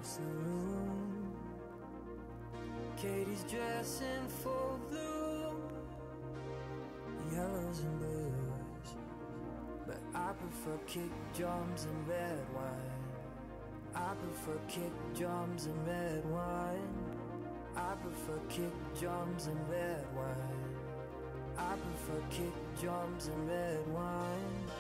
across the room. Katie's dressing full blue, yellows and blues, but I prefer kick drums and red wine. I prefer kick drums and red wine. I prefer kick drums and red wine. I prefer kick drums and red wine.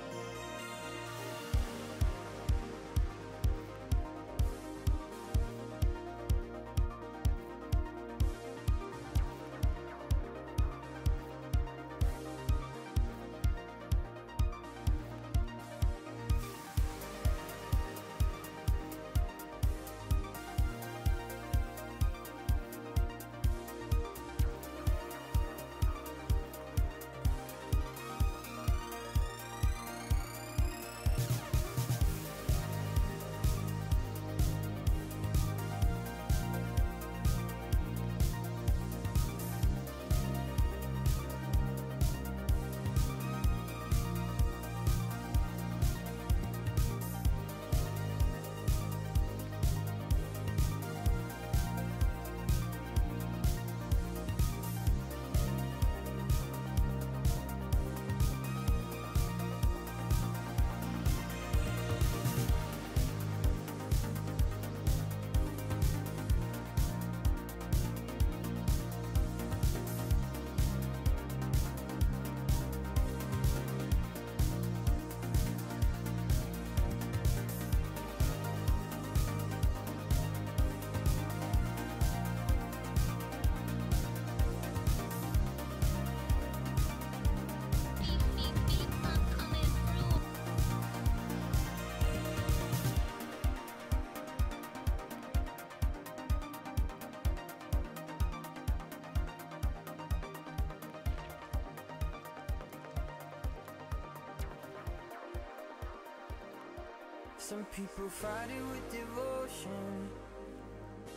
Some people fight it with devotion,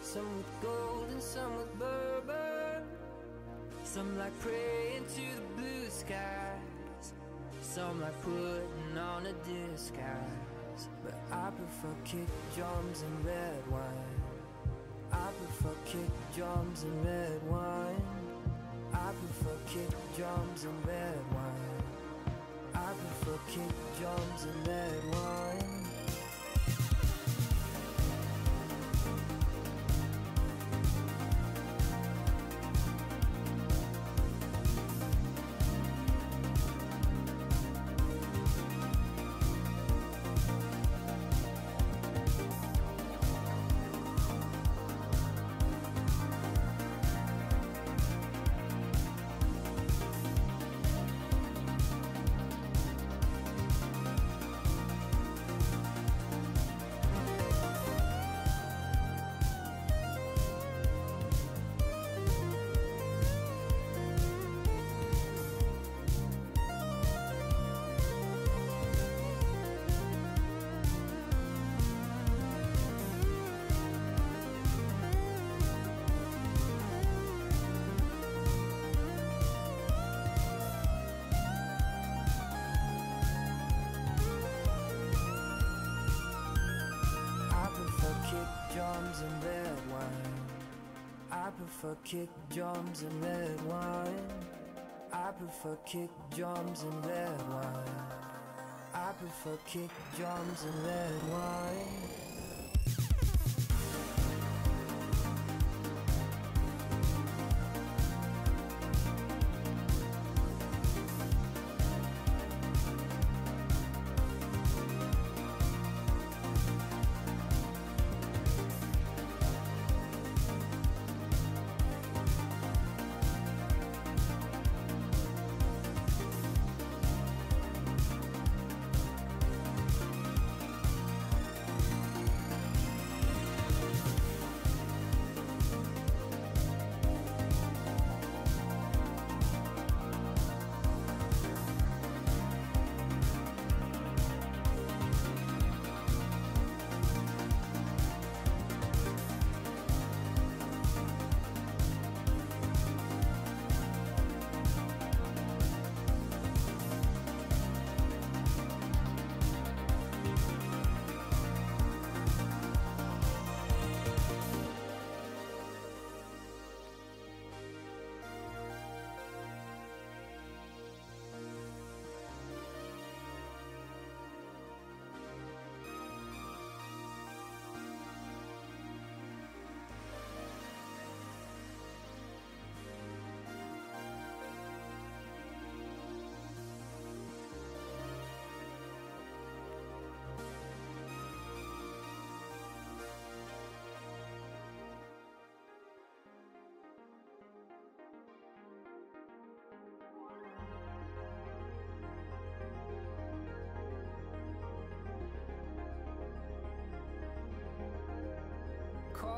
some with gold and some with bourbon. Some like praying to the blue skies, some like putting on a disguise. But I prefer kick drums and red wine. I prefer kick drums and red wine. I prefer kick drums and red wine. I prefer kick drums and red wine. Drums and red wine. I prefer kick drums and red wine. I prefer kick drums and red wine. I prefer kick drums and red wine.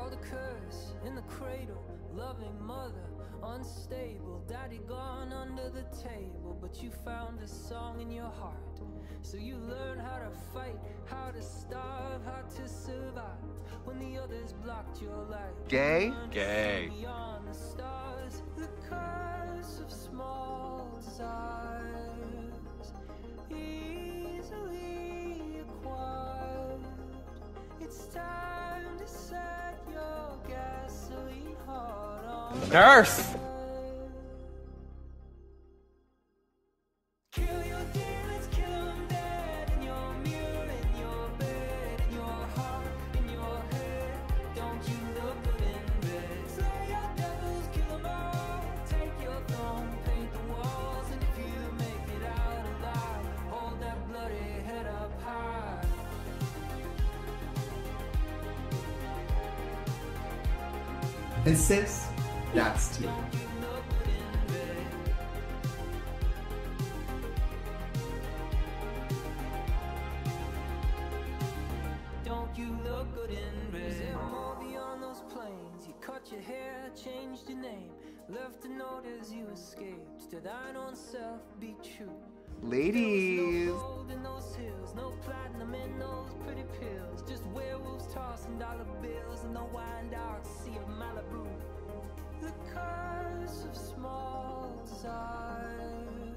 called a curse in the cradle. Loving mother, unstable. Daddy gone under the table. But you found a song in your heart. So you learn how to fight, how to starve, how to survive. When the others blocked your life. Gay? Gay. Beyond the stars, the curse of small desires. Easily acquired. It's time to set your gasoline heart on Nurse! fire. Kill your demons, kill 'em dead. In your mirror, in your bed, in your heart, in your head. Don't you look good in bed? Slay your devils, kill 'em all. Take your throne, paint the walls. And if you make it out alive, hold that bloody head up high. And sis, that's tea. Don't you look good in bed? Don't you look good in red? Is there more beyond those plains? You cut your hair, changed your name, left a note as you escaped. To thine own self be true. Ladies. No gold in those hills, no platinum in those pretty pills. Just werewolves tossing dollar bills in the wine dark sea of Malibu. The curse of small desires,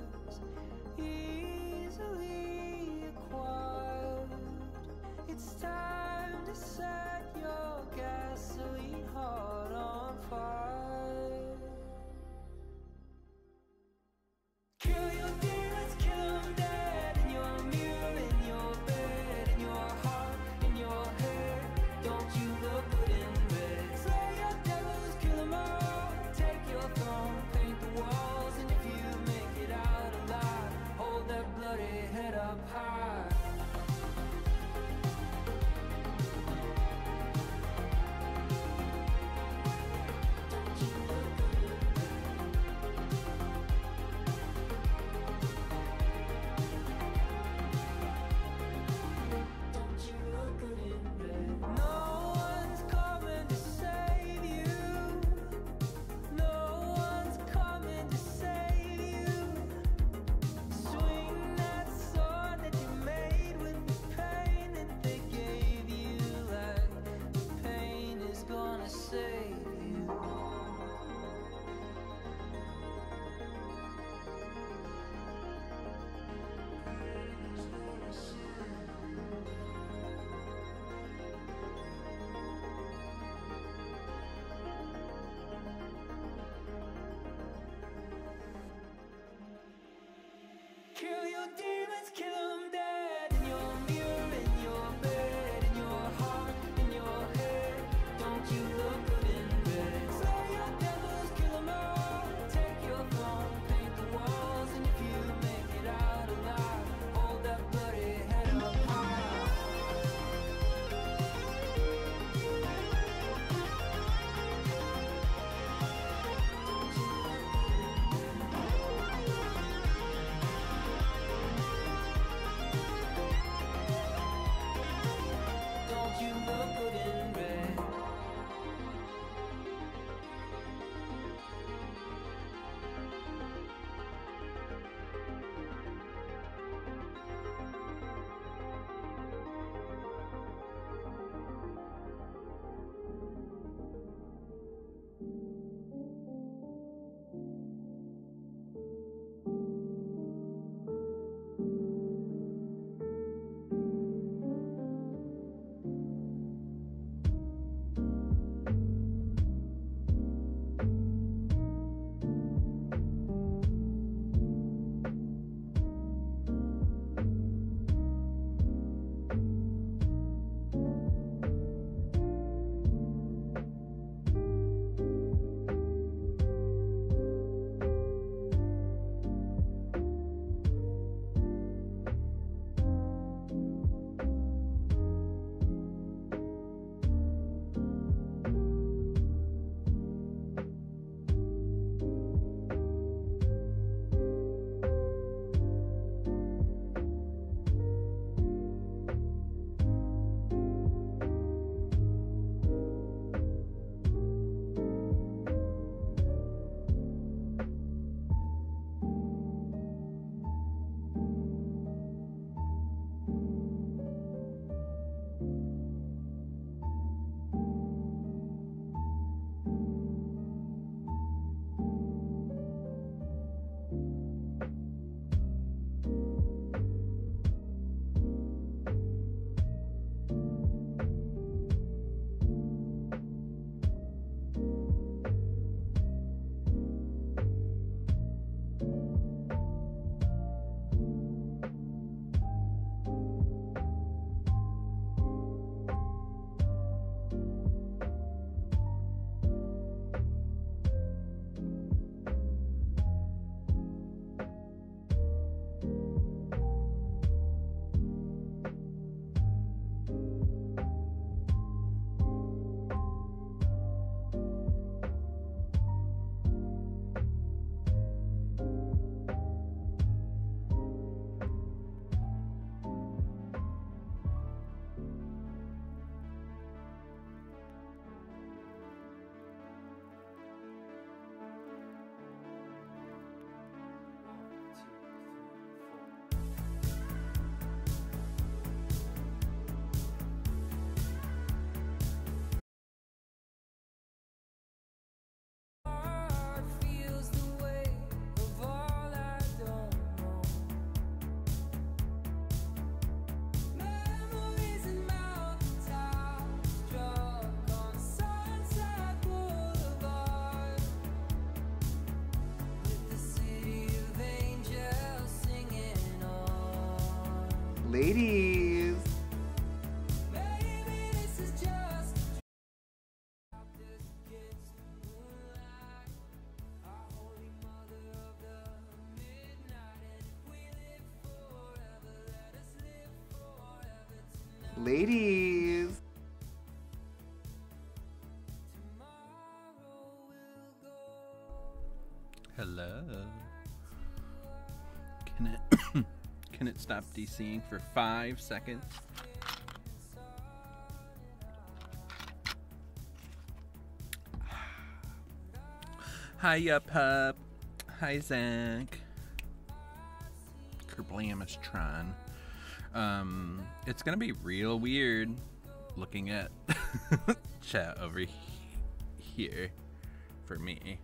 easily acquired. It's time to set your gasoline heart on fire. Kill your demons, kill 'em dead. In your mirror, in your bed, in your heart, in your head. Don't you look good in bed? Slay your devils, kill 'em all. Take your throne, paint the walls. And if you make it out alive, hold that bloody head up high. No one's coming to save you. No one's coming to save you. Swing that sword that you made with the pain that they gave you. Like the pain is gonna save you. Kill your demons, kill 'em dead. In your mirror, in your bed, in your heart, in your head. Don't you look good in bed? Slay your devils, kill 'em all. Take your throne, paint the walls. And if you make it out alive, hold that bloody head up high. Don't you look good in bed? Ladies. Maybe this is just our holy mother of the midnight, and if we live forever, let us live forever tonight. Ladies. Tomorrow will go. Hello. Can it stop DCing for 5 seconds? Hiya, pup. Hi, Zach. Kerblamishtron. It's gonna be real weird looking at chat over here for me.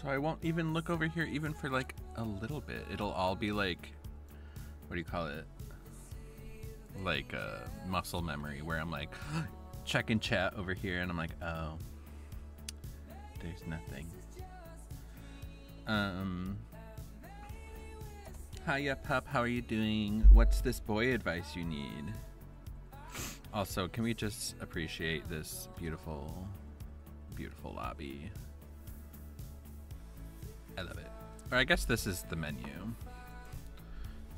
So I won't even look over here even for like a little bit. It'll all be like, what do you call it? Like muscle memory, where I'm like checking chat over here and I'm like, oh, there's nothing. Hiya, pup, how are you doing? What's this boy advice you need? Also, can we just appreciate this beautiful, beautiful lobby? I love it. Or I guess this is the menu.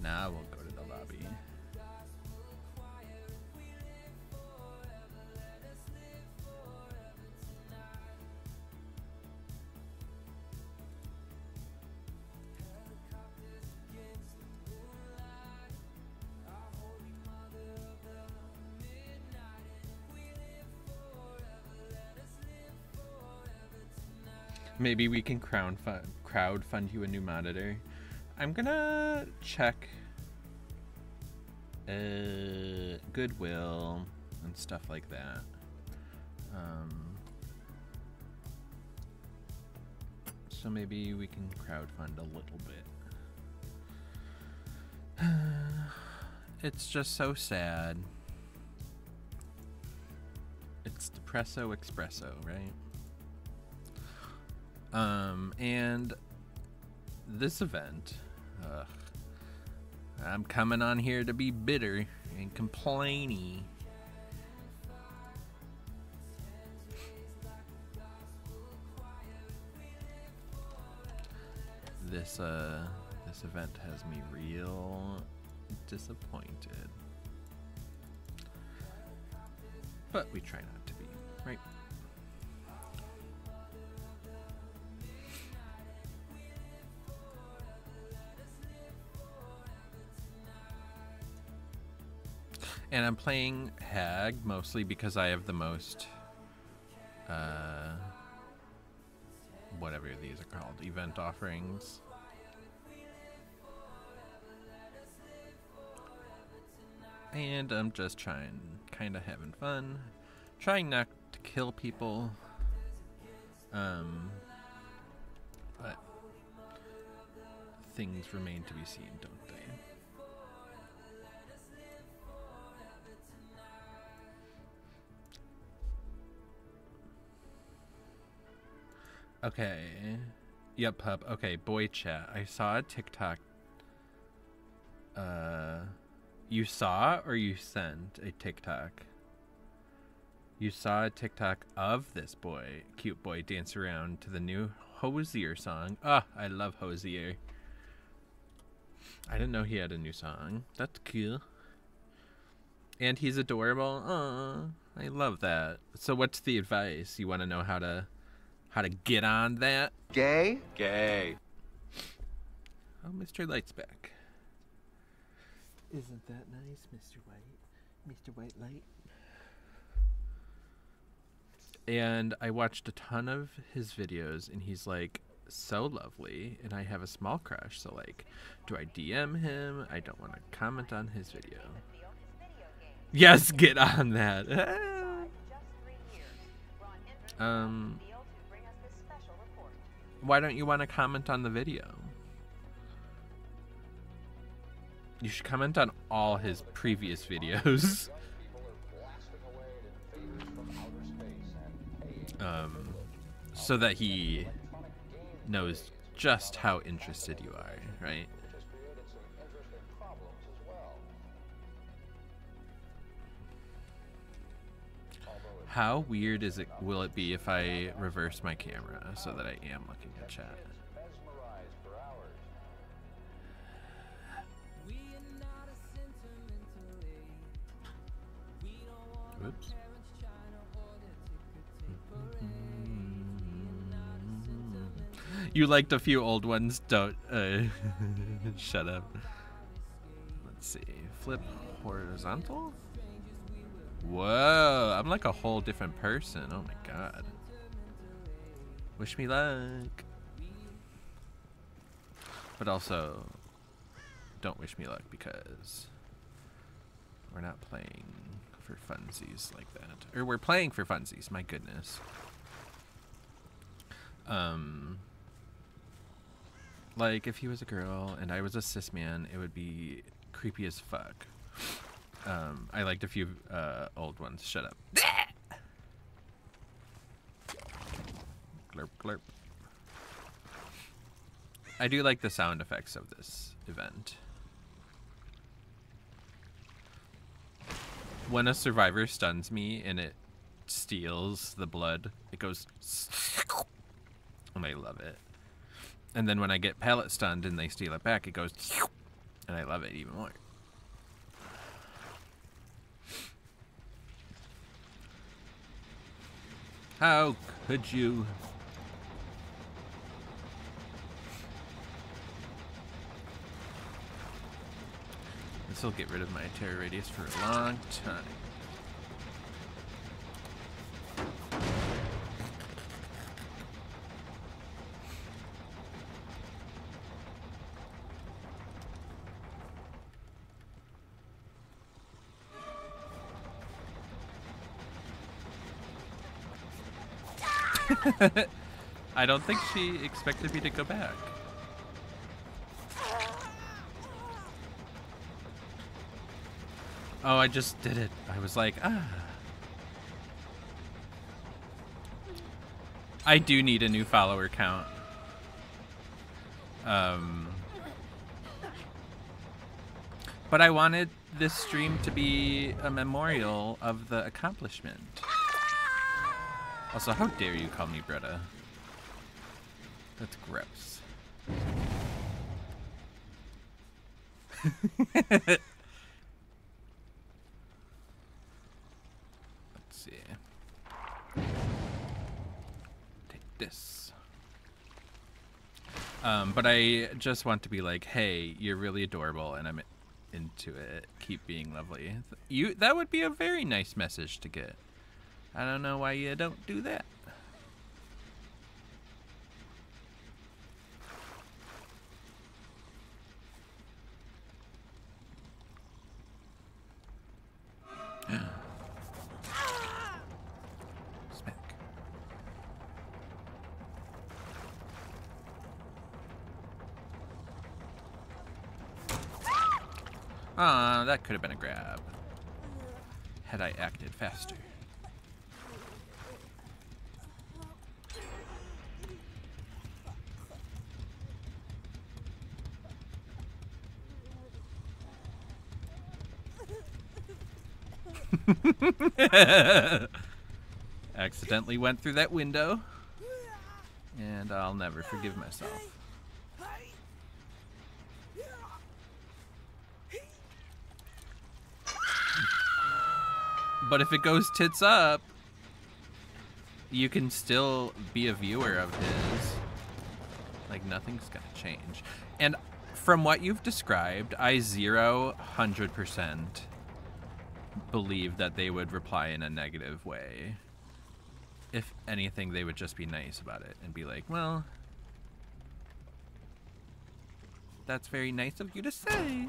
Now we'll go to the lobby. Maybe we can crowdfund you a new monitor. I'm gonna check Goodwill and stuff like that. So maybe we can crowdfund a little bit. It's just so sad. It's Depresso Espresso, right? And this event, I'm coming on here to be bitter and complainy. This event has me real disappointed. But we try not to be, right? And I'm playing Hag mostly because I have the most, whatever these are called, event offerings. And I'm just trying, kind of having fun, trying not to kill people, but things remain to be seen, don't they? Okay. Yep, pup. Okay, boy chat. I saw a TikTok. You saw or you sent a TikTok? You saw a TikTok of this boy, cute boy, dance around to the new Hozier song. Ah, I love Hozier. I didn't know he had a new song. That's cool. And he's adorable. Aw, I love that. So what's the advice? You want to know how to get on that? Gay? Gay. Oh, Mr. Light's back. Isn't that nice, Mr. White? Mr. White Light. And I watched a ton of his videos, and he's like so lovely, and I have a small crush. So like, do I DM him? I don't want to comment on his video. Yes, get on that. Why don't you want to comment on the video? You should comment on all his previous videos. So that he knows just how interested you are, right? How weird will it be if I reverse my camera so that I am looking at chat? Oops. You liked a few old ones, don't shut up. Let's see. Flip horizontal? Whoa, I'm like a whole different person. Oh my god. Wish me luck. But also, don't wish me luck because we're not playing for funsies like that. Or we're playing for funsies, my goodness. Like, if he was a girl and I was a cis man, it would be creepy as fuck. I liked a few old ones. Shut up. Glurp, glurp. I do like the sound effects of this event. When a survivor stuns me and it steals the blood, it goes and I love it. And then when I get pellet stunned and they steal it back, it goes and I love it even more. How could you? This will get rid of my terror radius for a long time. I don't think she expected me to go back. Oh, I just did it. I was like, ah. I do need a new follower count. But I wanted this stream to be a memorial of the accomplishment. Also, how dare you call me Bretta? That's gross. Let's see. Take this. But I just want to be like, hey, you're really adorable and I'm into it. Keep being lovely. That would be a very nice message to get. I don't know why you don't do that. Smack. Ah, that could have been a grab. Had I acted faster. Accidentally went through that window, and I'll never forgive myself. But if it goes tits up, you can still be a viewer of his. Like, nothing's gonna change. And from what you've described, I 100% believe that they would reply in a negative way. If anything, they would just be nice about it and be like, well, that's very nice of you to say.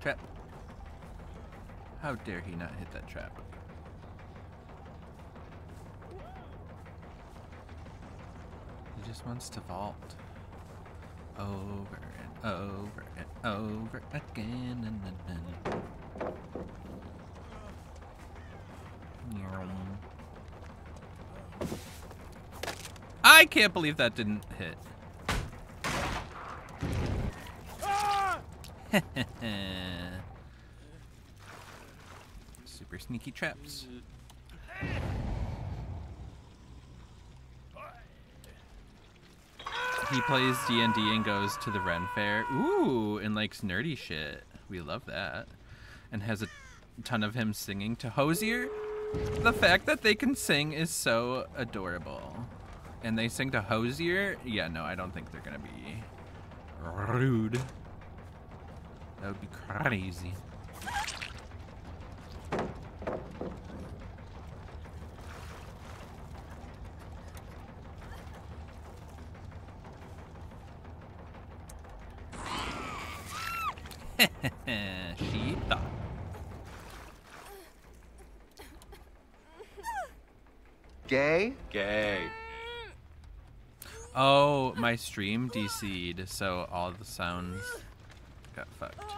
Trap. How dare he not hit that trap? He just wants to vault over and over and over again and again. I can't believe that didn't hit. Super sneaky traps. He plays D&D and goes to the Ren Fair. Ooh, and likes nerdy shit. We love that. And has a ton of him singing to Hozier. The fact that they can sing is so adorable. And they sing to Hozier? Yeah, no, I don't think they're gonna be rude. That would be crazy. She thought. Gay? Gay. Oh, my stream DC'd, so all the sounds got fucked.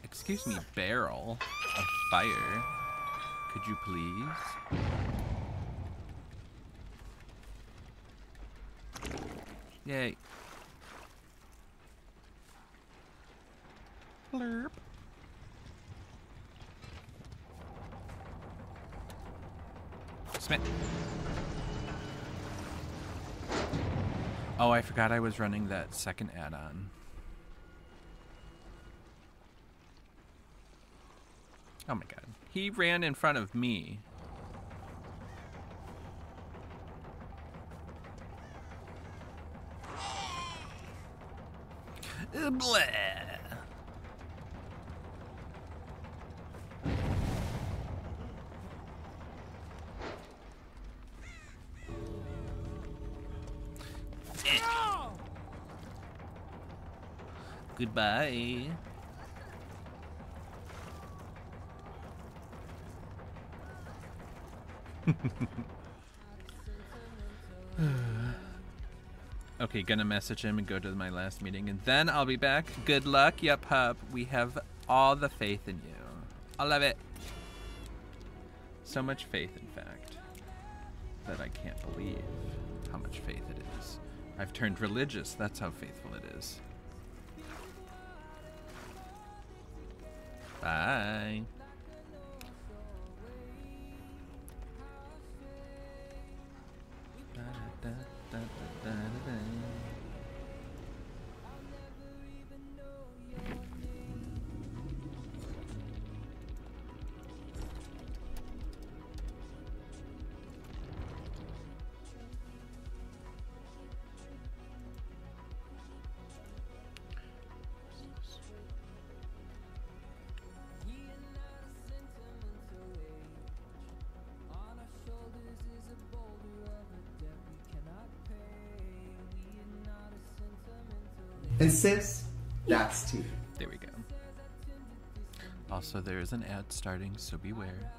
Excuse me, barrel of fire. Could you please? Yay. Blurp. Smith. Oh, I forgot I was running that second add-on. Oh my god. He ran in front of me. Blah. Goodbye. Okay, gonna message him and go to my last meeting, and then I'll be back. Good luck, yup, hub. We have all the faith in you. I love it. So much faith, in fact, that I can't believe how much faith it is. I've turned religious. That's how faithful it is. Bye. And sis, that's tea. There we go. Also, there is an ad starting, so beware.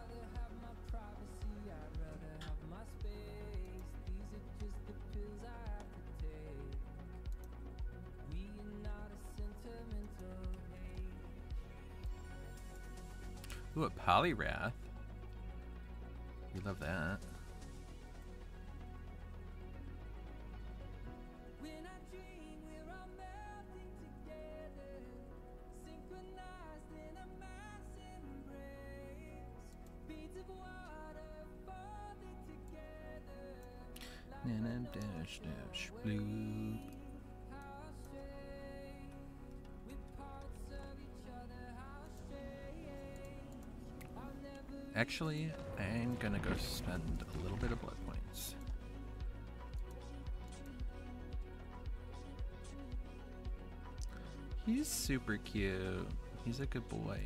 Ooh, a Polyrath. We love that. Dash dash blue. Actually, I'm gonna go spend a little bit of blood points. He's super cute. He's a good boy.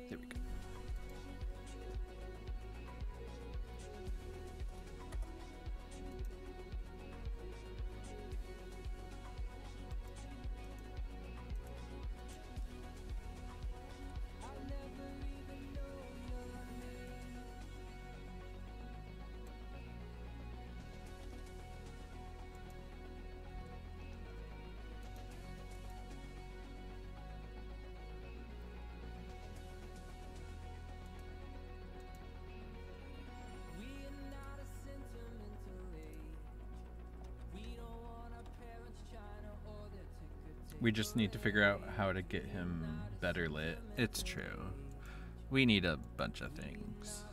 There we go. We just need to figure out how to get him better lit. It's true. We need a bunch of things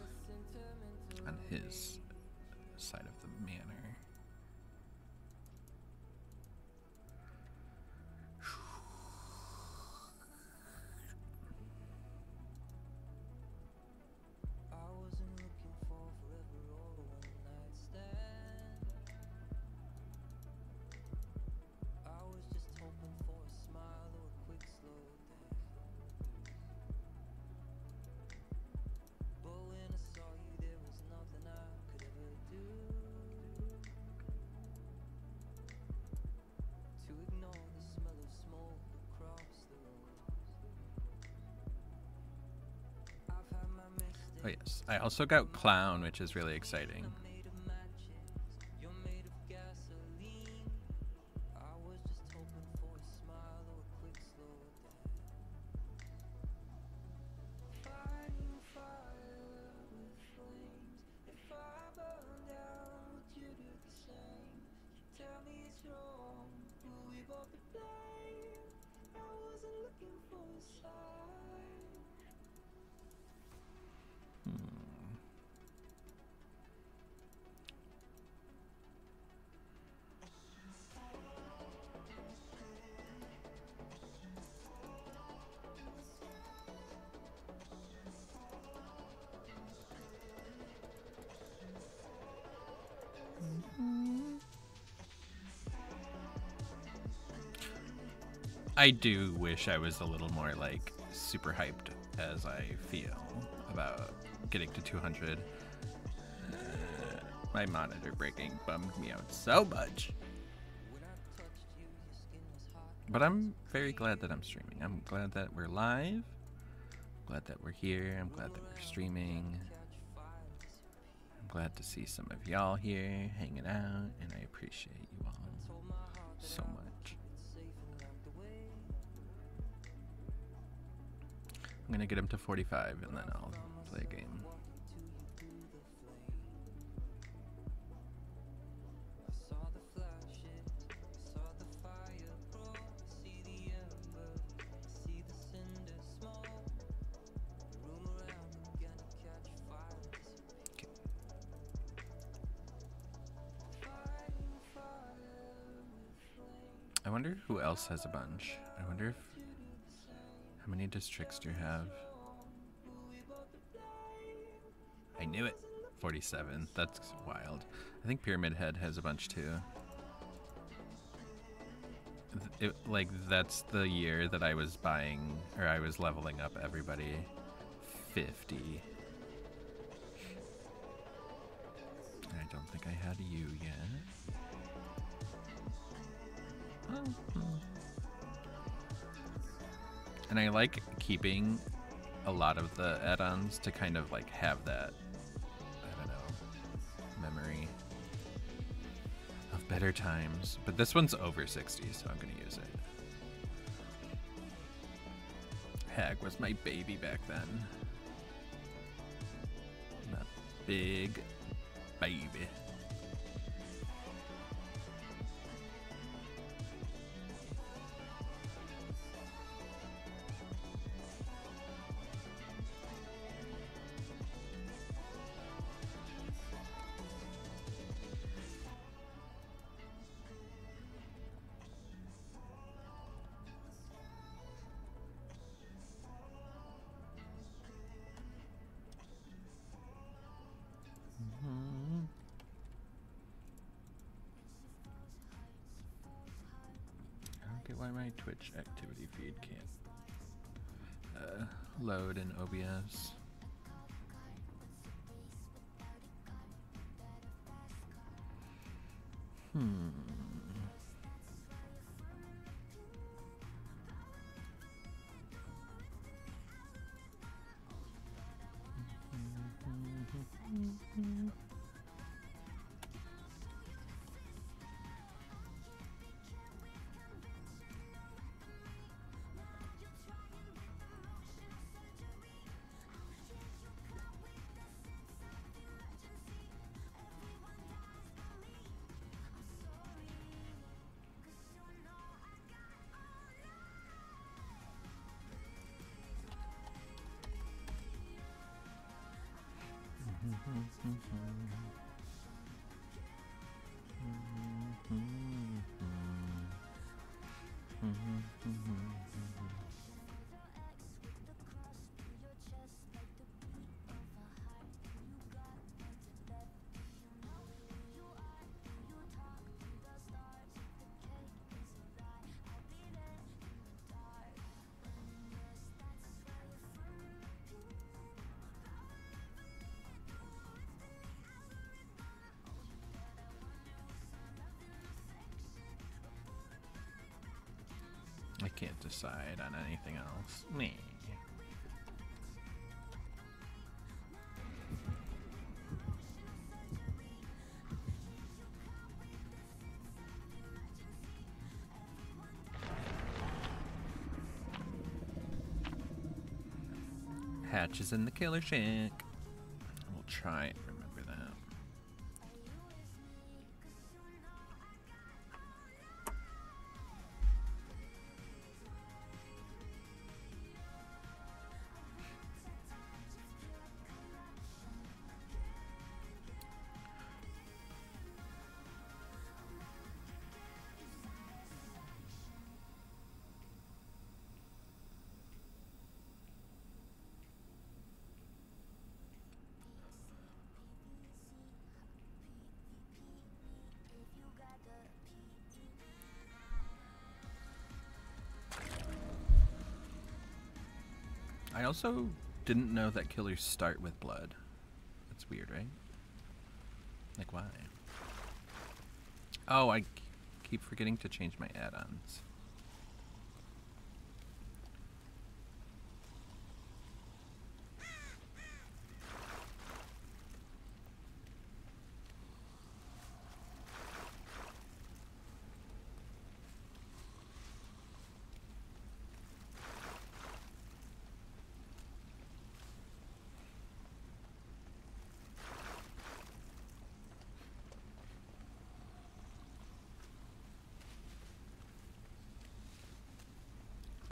on his side of the manor. I wasn't looking for forever or a one-night stand. I was just hoping for a smile or a quick slow dance. But when I saw you, there was nothing I could ever do to ignore the smell of smoke across the room. I've had my mistakes. Oh yes, I also got Clown, which is really exciting. Made of matches, you're made of gasoline. I was just hoping for a smile or a quick slow dance. Fighting fire with flames. If I burn down, would you do the same? You tell me it's wrong, will we both be blamed? I wasn't looking for a sign. I do wish I was a little more like super hyped as I feel about getting to 200. My monitor breaking bummed me out so much. But I'm very glad that I'm streaming. I'm glad that we're live. Glad that we're here. I'm glad that we're streaming. I'm glad to see some of y'all here hanging out, and I appreciate you all so much. I'm gonna get him to 45 and then I'll play a game. I wonder who else has a bunch. I wonder if... How many districts do you have? I knew it! 47. That's wild. I think Pyramid Head has a bunch too. Like, that's the year that I was buying, or I was leveling up everybody. 50. I don't think I had you yet. And I like keeping a lot of the add-ons to kind of like have that, I don't know, memory of better times. But this one's over 60, so I'm gonna use it. Hag was my baby back then. That big baby. Why my Twitch activity feed can't load in OBS. I can't decide on anything else. Me. Hatch is in the killer shack. We'll try and remember that. I also didn't know that killers start with blood. That's weird, right? Like, why? Oh, I keep forgetting to change my add-ons.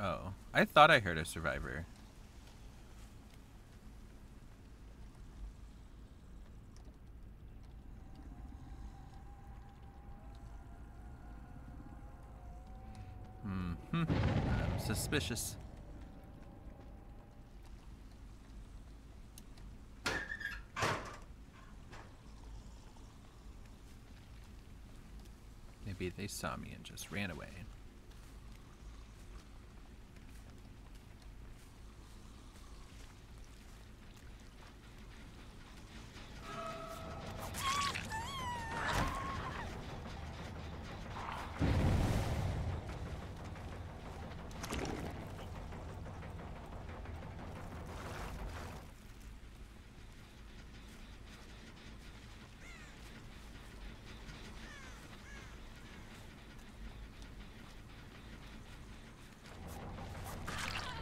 Oh, I thought I heard a survivor. I'm suspicious. Maybe they saw me and just ran away.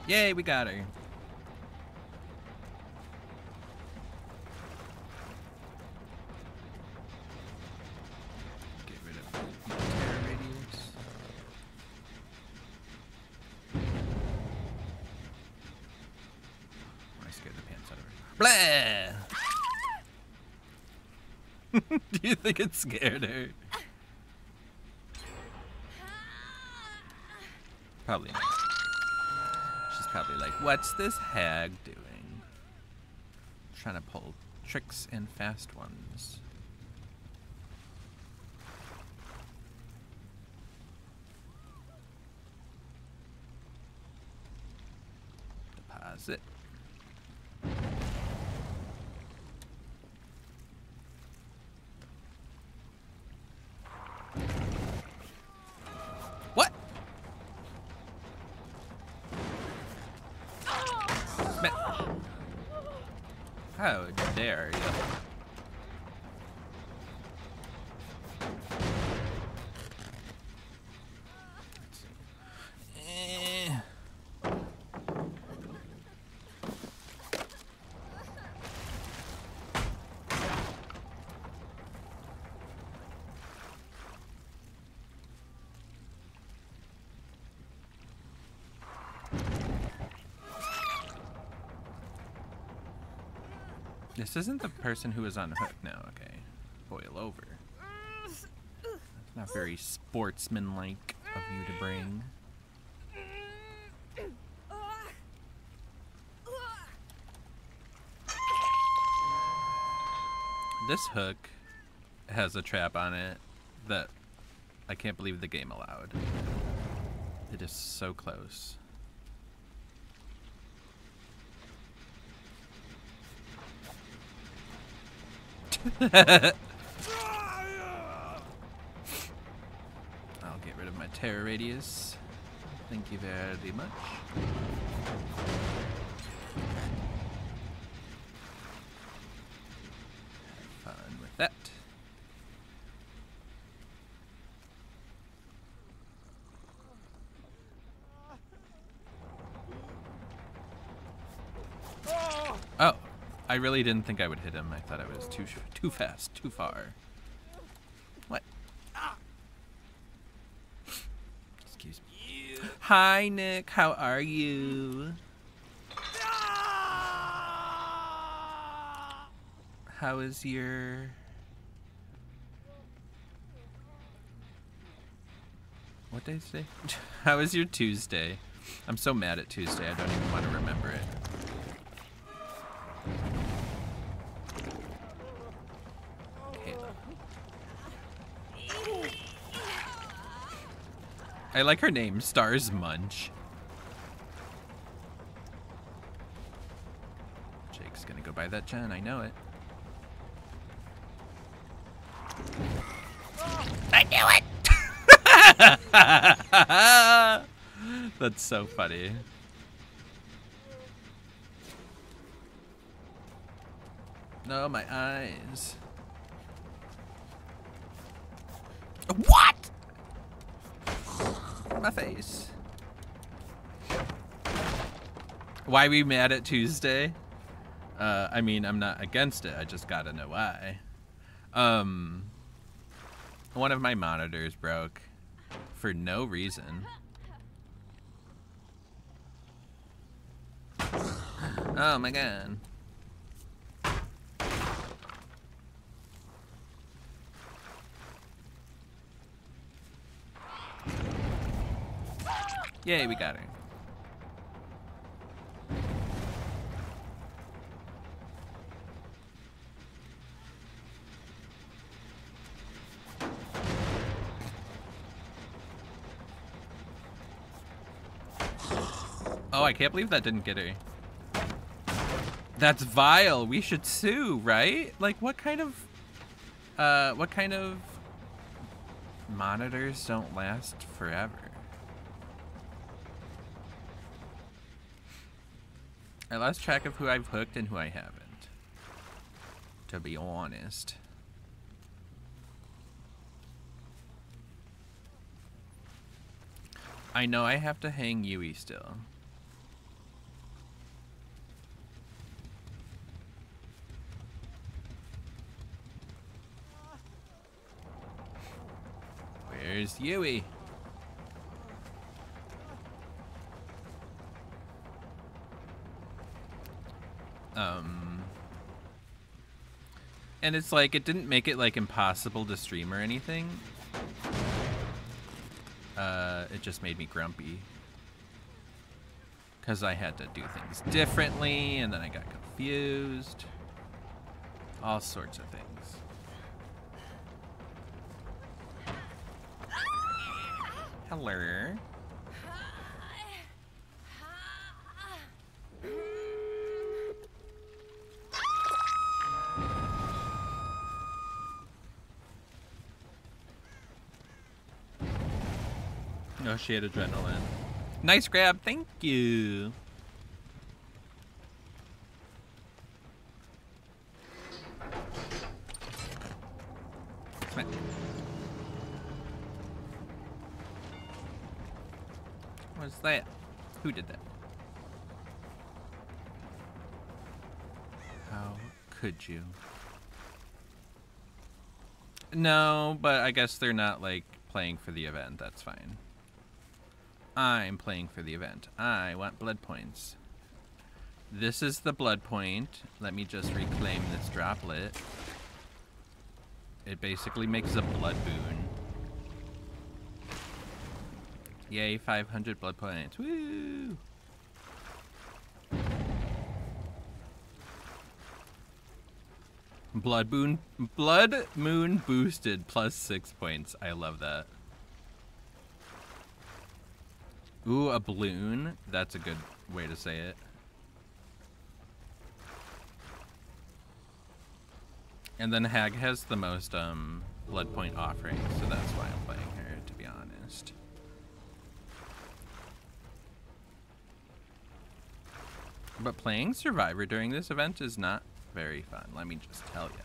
Yay, we got her. Get rid of the terror radius. I scared the pants out of her. Blah! Do you think it scared her? Probably not. Probably like, what's this hag doing? Trying to pull tricks and fast ones. Deposit. What? How dare you? This isn't the person who was on hook now, okay. Boil over. That's not very sportsmanlike of you to bring. This hook has a trap on it that I can't believe the game allowed. It is so close. I'll get rid of my terror radius. Thank you very much. Have fun with that. Oh, I really didn't think I would hit him. I thought I was too fast, too far. What? Excuse me. Hi, Nick. How are you? How is your... What day is today? How is your Tuesday? I'm so mad at Tuesday, I don't even want to remember it. I like her name, Stars Munch. Jake's gonna go buy that gen, I know it. I knew it! That's so funny. No, my eyes. What? My face. Why are we mad at Tuesday? I mean, I'm not against it. I just gotta know why. One of my monitors broke for no reason. Oh my god. Yay, we got her. Oh, I can't believe that didn't get her. That's vile. We should sue, right? Like, what kind of monitors don't last forever? I lost track of who I've hooked and who I haven't, to be honest. I know I have to hang Yui still. Where's Yui? And it's like, it didn't make it like impossible to stream or anything. It just made me grumpy. Because I had to do things differently, and then I got confused. All sorts of things. Hello. Oh, she had adrenaline. Nice grab, thank you. Come on. What's that? Who did that? How could you? No, but I guess they're not like playing for the event. That's fine. I'm playing for the event. I want blood points. This is the blood point. Let me just reclaim this droplet. It basically makes a blood boon. Yay, 500 blood points. Woo! Blood moon boosted plus 6 points. I love that. Ooh, a balloon. That's a good way to say it. And then Hag has the most blood point offerings, so that's why I'm playing her, to be honest. But playing Survivor during this event is not very fun, let me just tell you.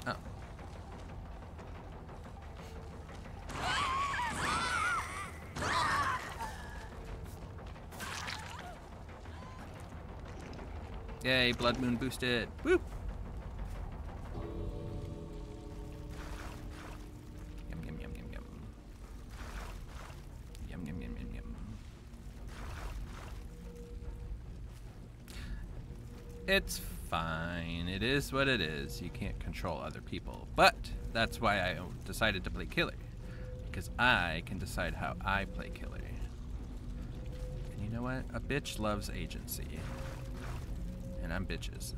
Oh. Yay, blood moon boosted. Woo! Yum, yum, yum, yum, yum. Yum, yum, yum, yum, yum. It's fine. It is what it is. You can't control other people. But that's why I decided to play killer. Because I can decide how I play killer. And you know what? A bitch loves agency. And I'm bitches.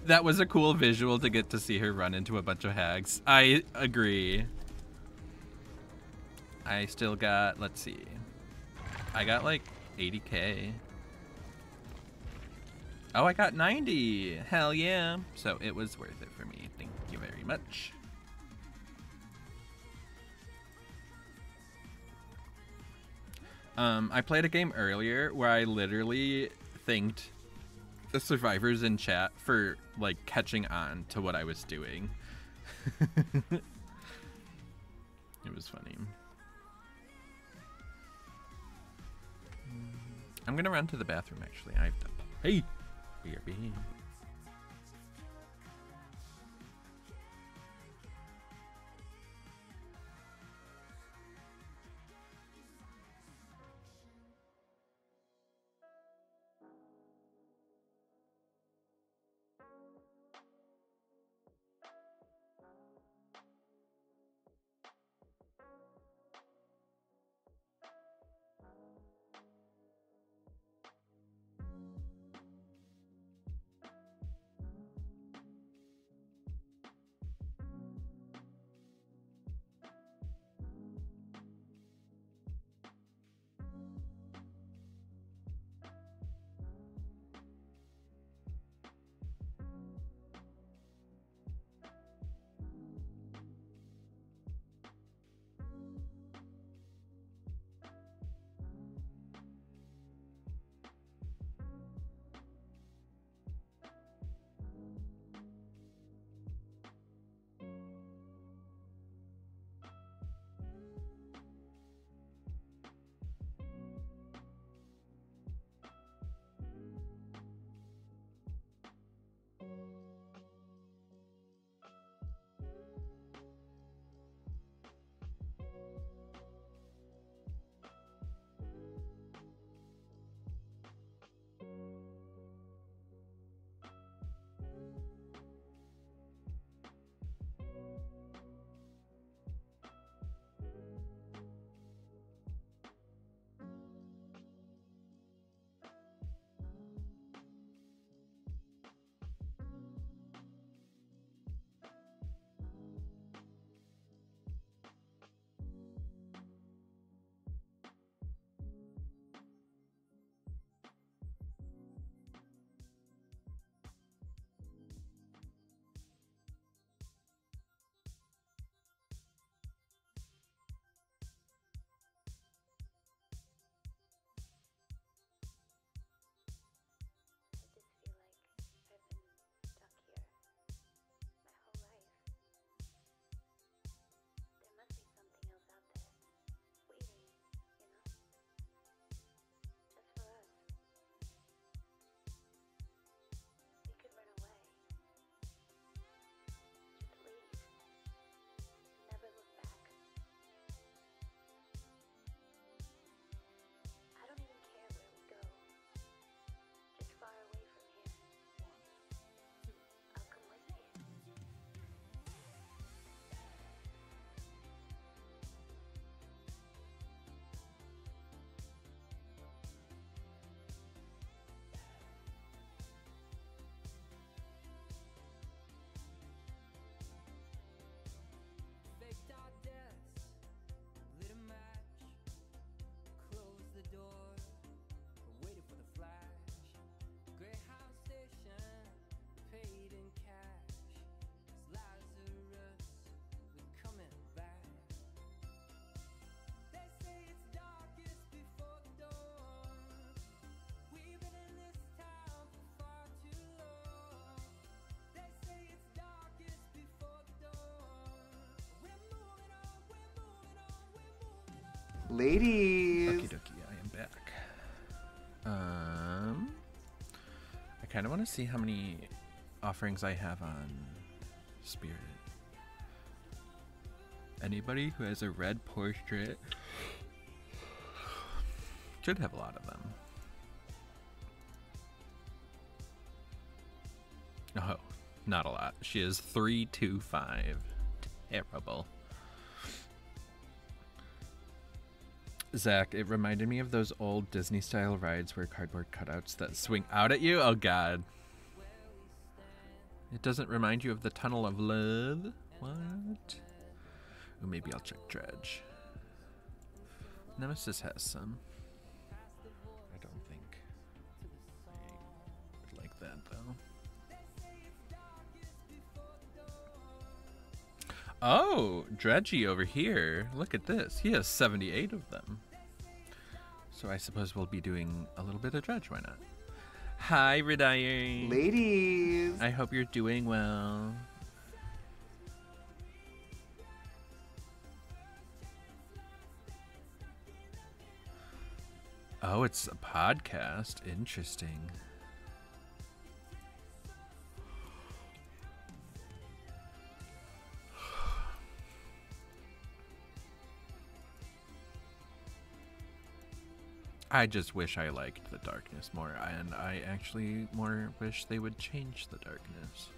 That was a cool visual to get to see her run into a bunch of hags. I agree. I still got, let's see. I got like 80k. Oh, I got 90. Hell yeah. So it was worth it for me. Thank you very much. I played a game earlier where I literally thanked the survivors in chat for like catching on to what I was doing. It was funny. I'm gonna run to the bathroom actually. I have to pee. BRB. Ladies. Okie dokie, I am back. I kind of want to see how many offerings I have on Spirit. Anybody who has a red portrait should have a lot of them. Oh, not a lot. She is 325. Terrible. Zach, it reminded me of those old Disney style rides where cardboard cutouts that swing out at you. Oh god. It doesn't remind you of the Tunnel of Love? What? Ooh, maybe I'll check Dredge. Nemesis has some. I don't think I would like that though. Oh, Dredgy over here. Look at this. He has 78 of them. So I suppose we'll be doing a little bit of Dredge. Why not? Hi, Redire. Ladies. I hope you're doing well. Oh, it's a podcast. Interesting. I just wish I liked the darkness more, and I actually more wish they would change the darkness.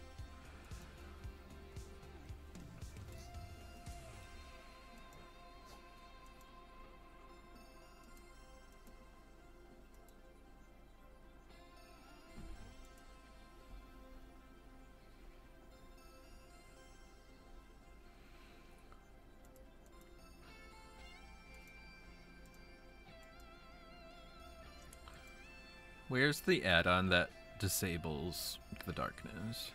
Where's the add-on that disables the darkness?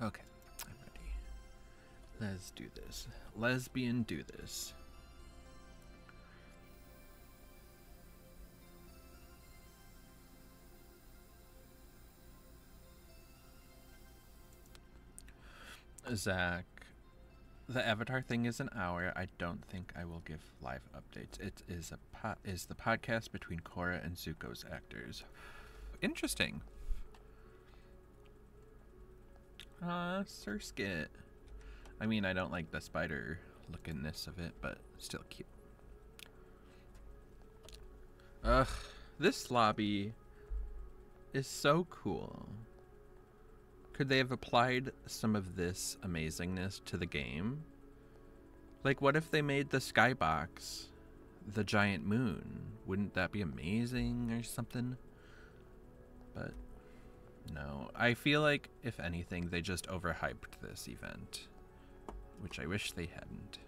Okay, I'm ready. Let's do this. Lesbian do this. Zach, the Avatar thing is an hour. I don't think I will give live updates. It is the podcast between Korra and Zuko's actors. Interesting. Surskit. I mean, I don't like the spider lookingness of it, but still cute. Ugh, this lobby is so cool. Could they have applied some of this amazingness to the game? Like, what if they made the skybox the giant moon? Wouldn't that be amazing or something? But no, I feel like, if anything, they just overhyped this event, which I wish they hadn't.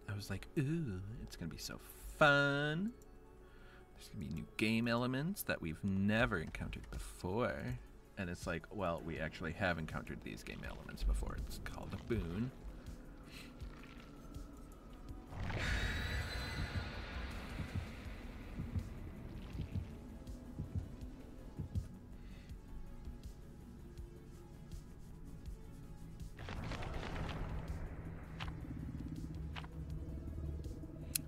I was like, ooh, it's gonna be so fun. There's gonna be new game elements that we've never encountered before. And it's like, well, we actually have encountered these game elements before. It's called a boon.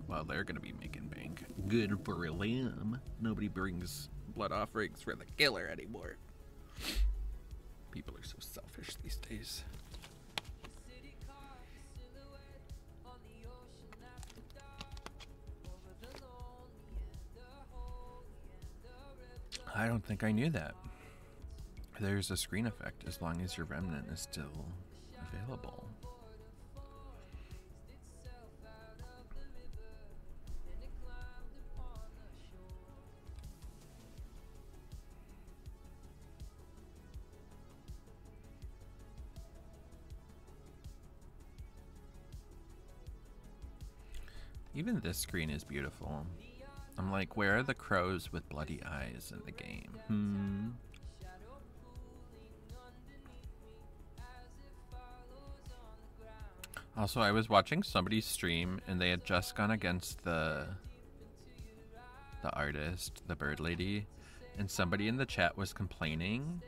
Well, they're gonna be making bank. Good for them. Nobody brings blood offerings for the killer anymore. People are so selfish these days. I don't think I knew that. There's a screen effect as long as your remnant is still available. Even this screen is beautiful. I'm like, where are the crows with bloody eyes in the game? Also, I was watching somebody's stream and they had just gone against the artist, the bird lady, and somebody in the chat was complaining,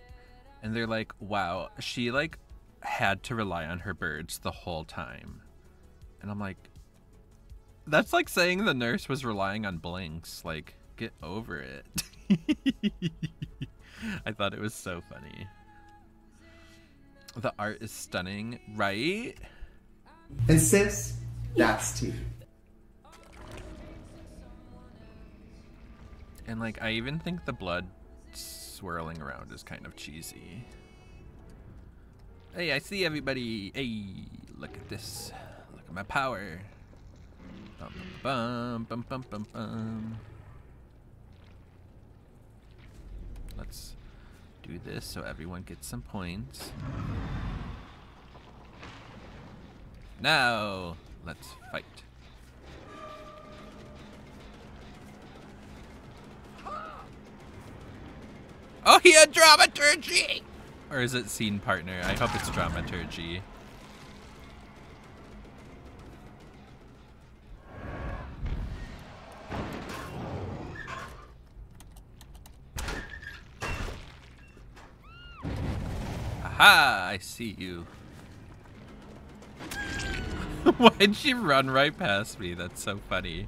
and they're like, wow, she like had to rely on her birds the whole time. And I'm like, that's like saying the nurse was relying on blinks. Like, get over it. I thought it was so funny. The art is stunning, right? And sis, that's tea. And like, I even think the blood swirling around is kind of cheesy. Hey, I see everybody. Hey, look at this. Look at my power. Bum, bum, bum, bum, bum, bum. Let's do this so everyone gets some points. Now, let's fight. Oh, he had dramaturgy! Or is it scene partner? I hope it's dramaturgy. Aha! I see you. Why'd she run right past me? That's so funny.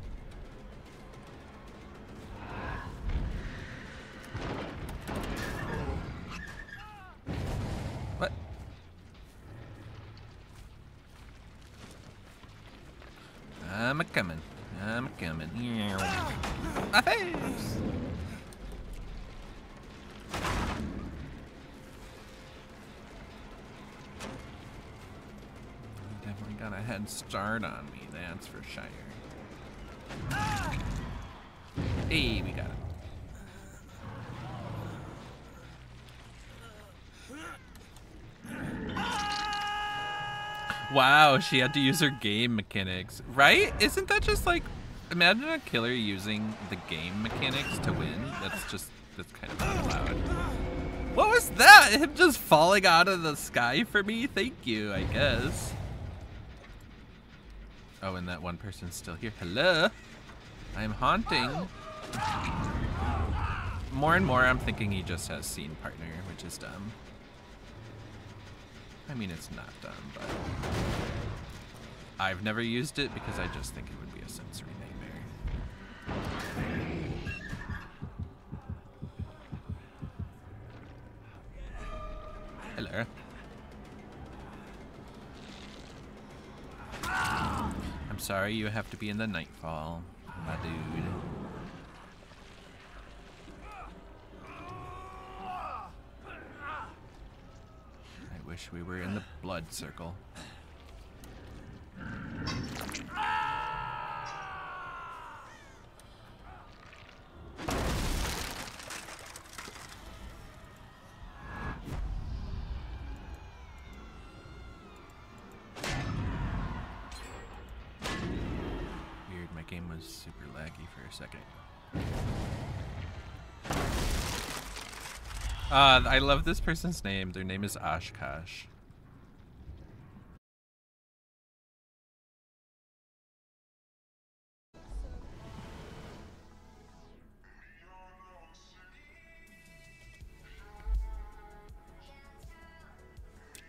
What? I'm a-coming. I'm a-coming. My face! Definitely got a head start on me, that's for sure. Hey, we got it. Wow, she had to use her game mechanics. Right? Isn't that just like, imagine a killer using the game mechanics to win? That's kind of not allowed. What was that? Him just falling out of the sky for me? Thank you, I guess. Oh, and that one person's still here. Hello? I'm haunting. More and more I'm thinking he just has scene partner, which is dumb. I mean, it's not dumb, but I've never used it because I just think it would be a sensory nightmare. Hello. I'm sorry you have to be in the nightfall, my dude. I wish we were in the blood circle. Game was super laggy for a second. I love this person's name. Their name is Oshkosh.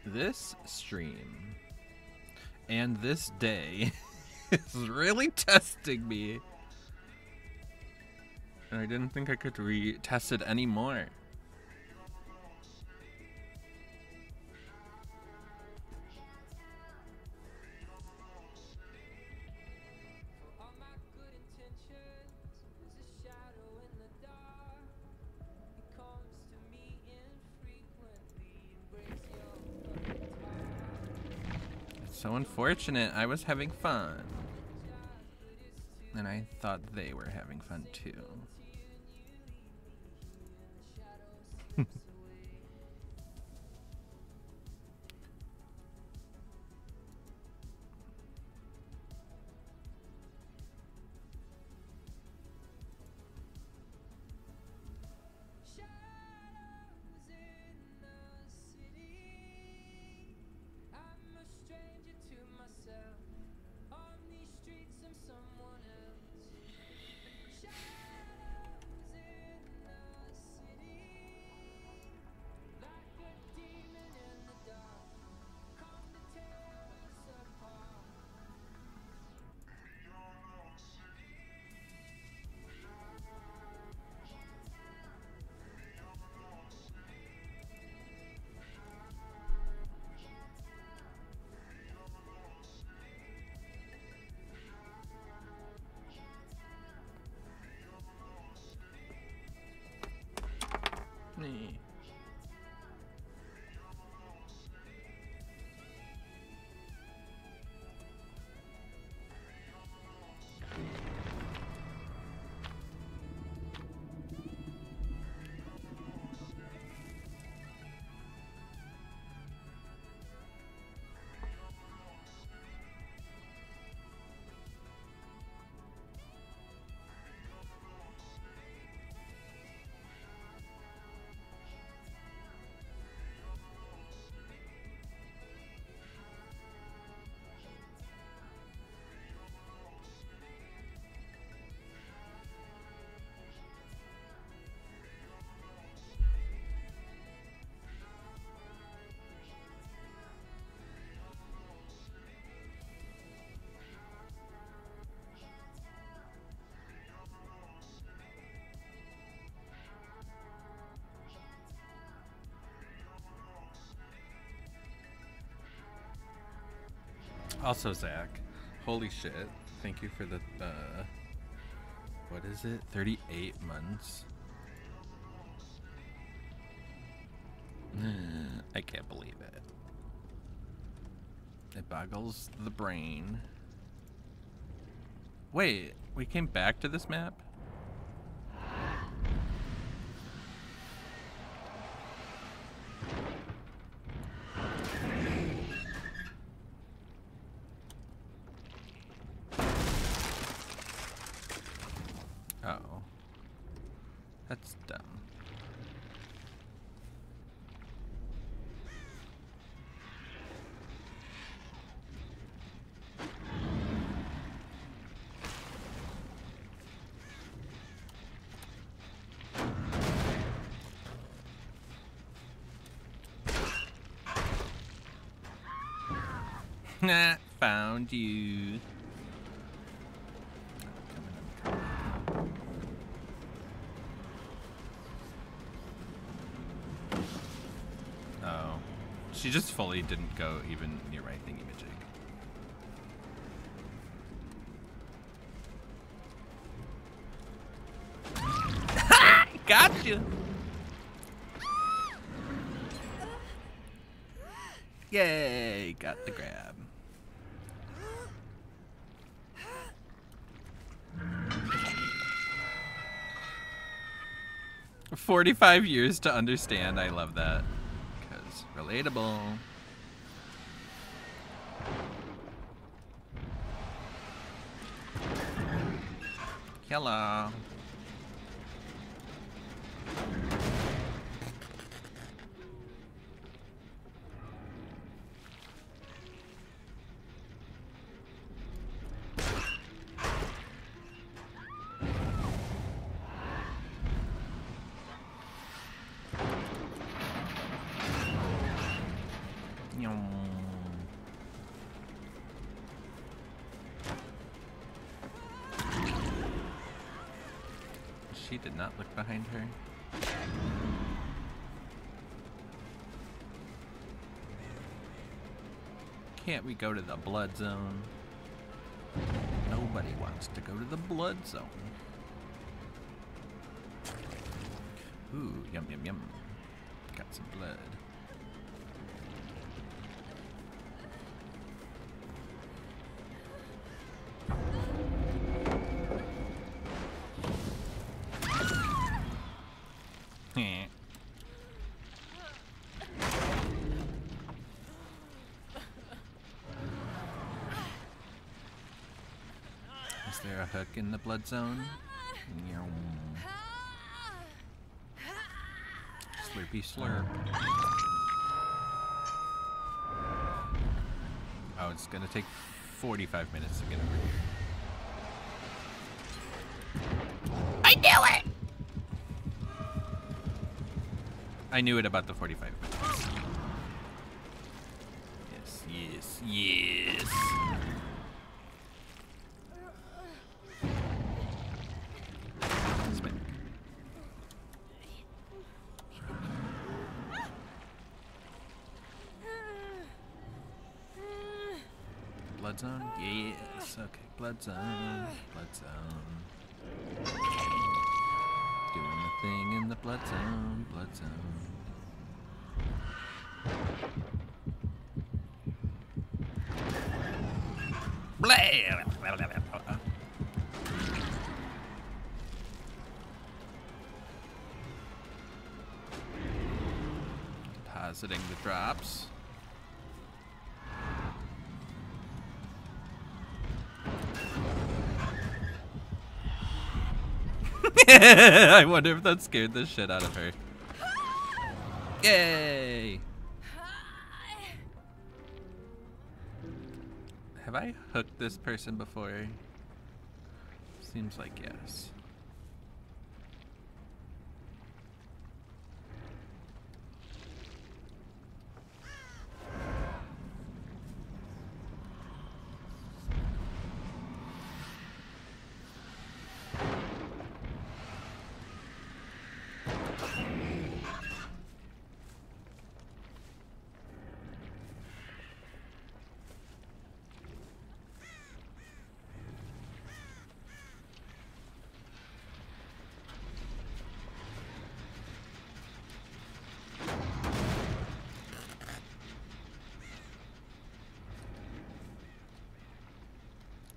This stream and this day is really testing me. And I didn't think I could retest it anymore. All my good intentions is a shadow in the dark. It comes to me infrequently and breaks your fucking heart. It's so unfortunate. I was having fun. And I thought they were having fun too. Shadows in the city. I'm a stranger to myself. On these streets, I'm someone else. Shadows in the city. Like a demon in the dark. Come to tear us apart. Me. Also, Zach, holy shit. Thank you for the, what is it? 38 months? I can't believe it. It boggles the brain. Wait, we came back to this map? Oh. That's dumb. Nah, found you. Oh. She just fully didn't go even near my thingy magic. Got you. Yay, got the grab. "45 years to understand." I love that. Because relatable. Hello. She did not look behind her. Can't we go to the blood zone? Nobody wants to go to the blood zone. Ooh, yum, yum, yum. Got some blood. Is there a hook in the blood zone? Slurpy slurp. Oh, it's gonna take 45 minutes to get over here. I knew it! I knew it about the 45 minutes. Yes, yes, yes. Spin. Blood zone? Yes. Okay, blood zone. Blood zone. Doing the thing in the blood zone. Blood zone. Blah! Depositing the drops. I wonder if that scared the shit out of her. Yay! Have I hooked this person before? Seems like yes.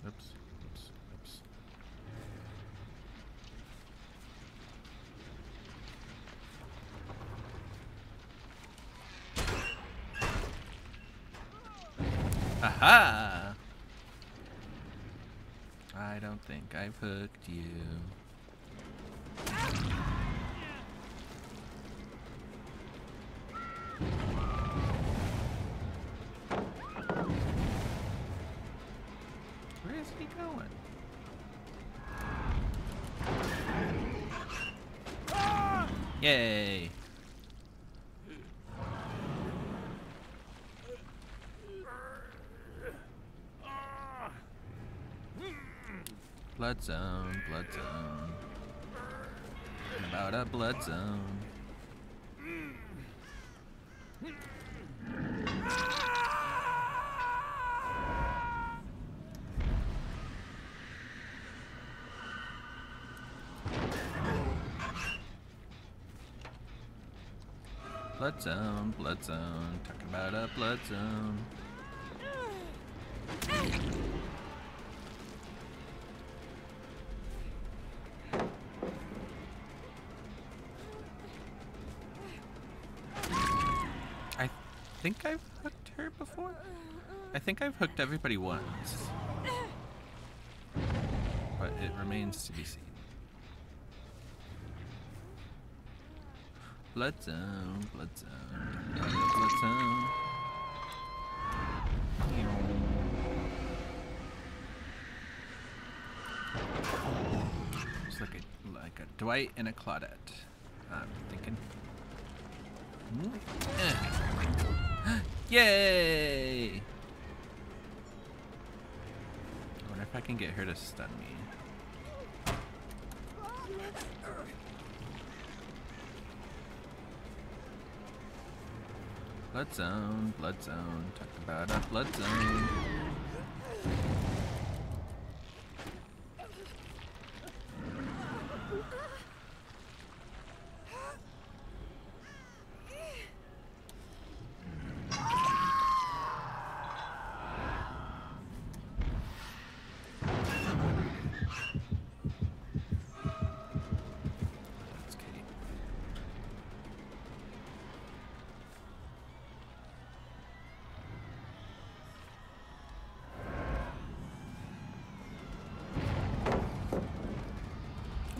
Oops, oops, oops. Aha! I don't think I've hooked you. Where is he going? Yay! Blood zone, blood zone. Talking about a blood zone. Blood zone, blood zone. Talking about a blood zone. I think I've hooked her before. I think I've hooked everybody once. But it remains to be seen. Blood zone, blood zone, blood zone. It's like a Dwight and a Claudette. I'm thinking. Yay! I wonder if I can get her to stun me. Blood zone. Talk about a blood zone. That's Kate.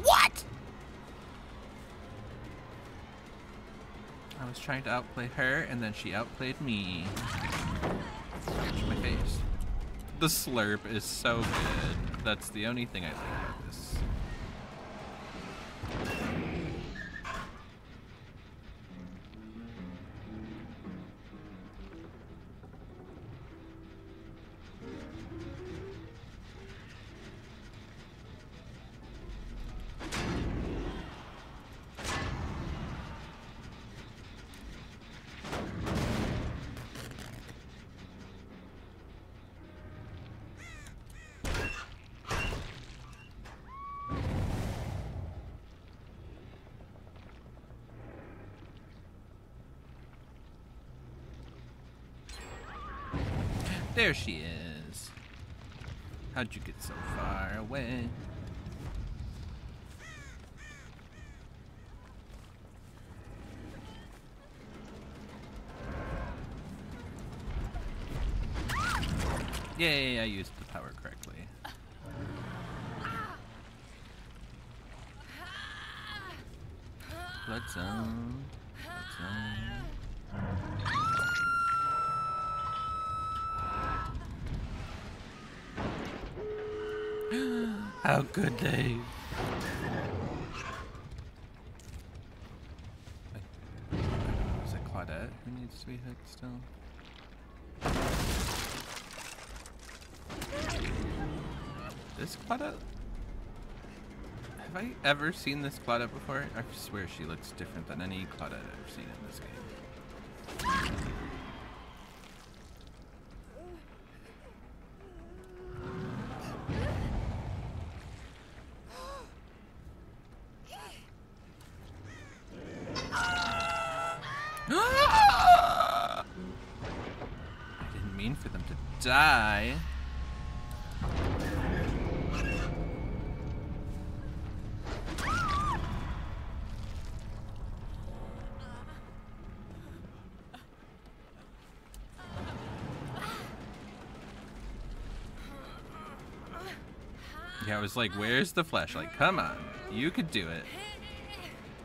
What? I was trying to outplay her, and then she outplayed me. Scratch my face. The slurp is so good. That's the only thing I like about this. There she is. How'd you get so far away? Yay, I used the power correctly. Blood zone. Blood zone. How could they? Is it Claudette who needs to be hit still? This Claudette? Have I ever seen this Claudette before? I swear she looks different than any Claudette I've ever seen in this game. I didn't mean for them to die. Yeah, I was like, where's the flashlight? Come on, you could do it.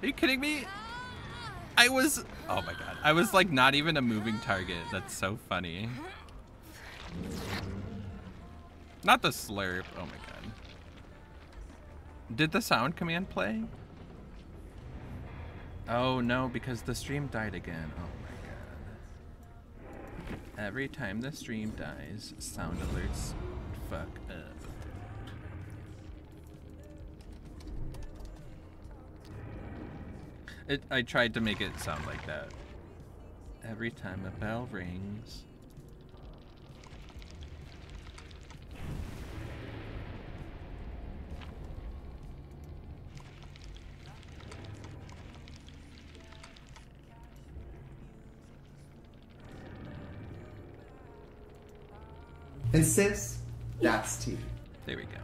Are you kidding me? I was, oh my god, I was like not even a moving target. That's so funny. Not the slurp, oh my god. Did the sound command play? Oh no, because the stream died again. Oh my god. Every time the stream dies, sound alerts fuck up. I tried to make it sound like that. Every time a bell rings. And sis, that's tea. There we go.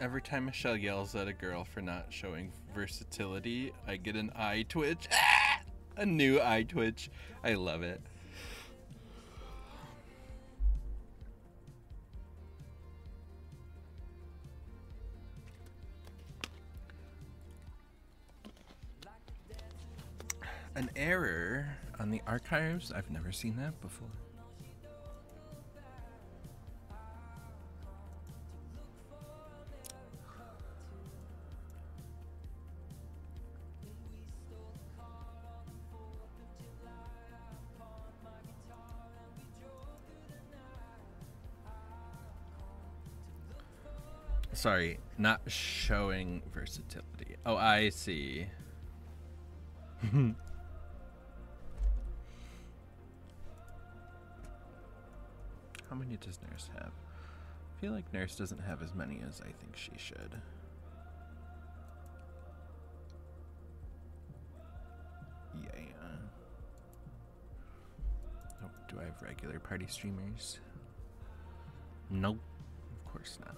Every time Michelle yells at a girl for not showing versatility, I get an eye twitch. Ah! A new eye twitch. I love it. An error on the archives? I've never seen that before. Sorry, not showing versatility. Oh, I see. How many does Nurse have? I feel like Nurse doesn't have as many as I think she should. Yeah. Oh, do I have regular party streamers? Nope. Of course not.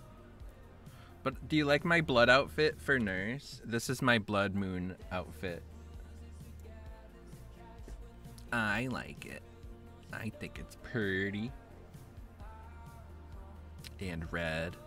But do you like my blood outfit for Nurse? This is my blood moon outfit. I like it. I think it's pretty. And red.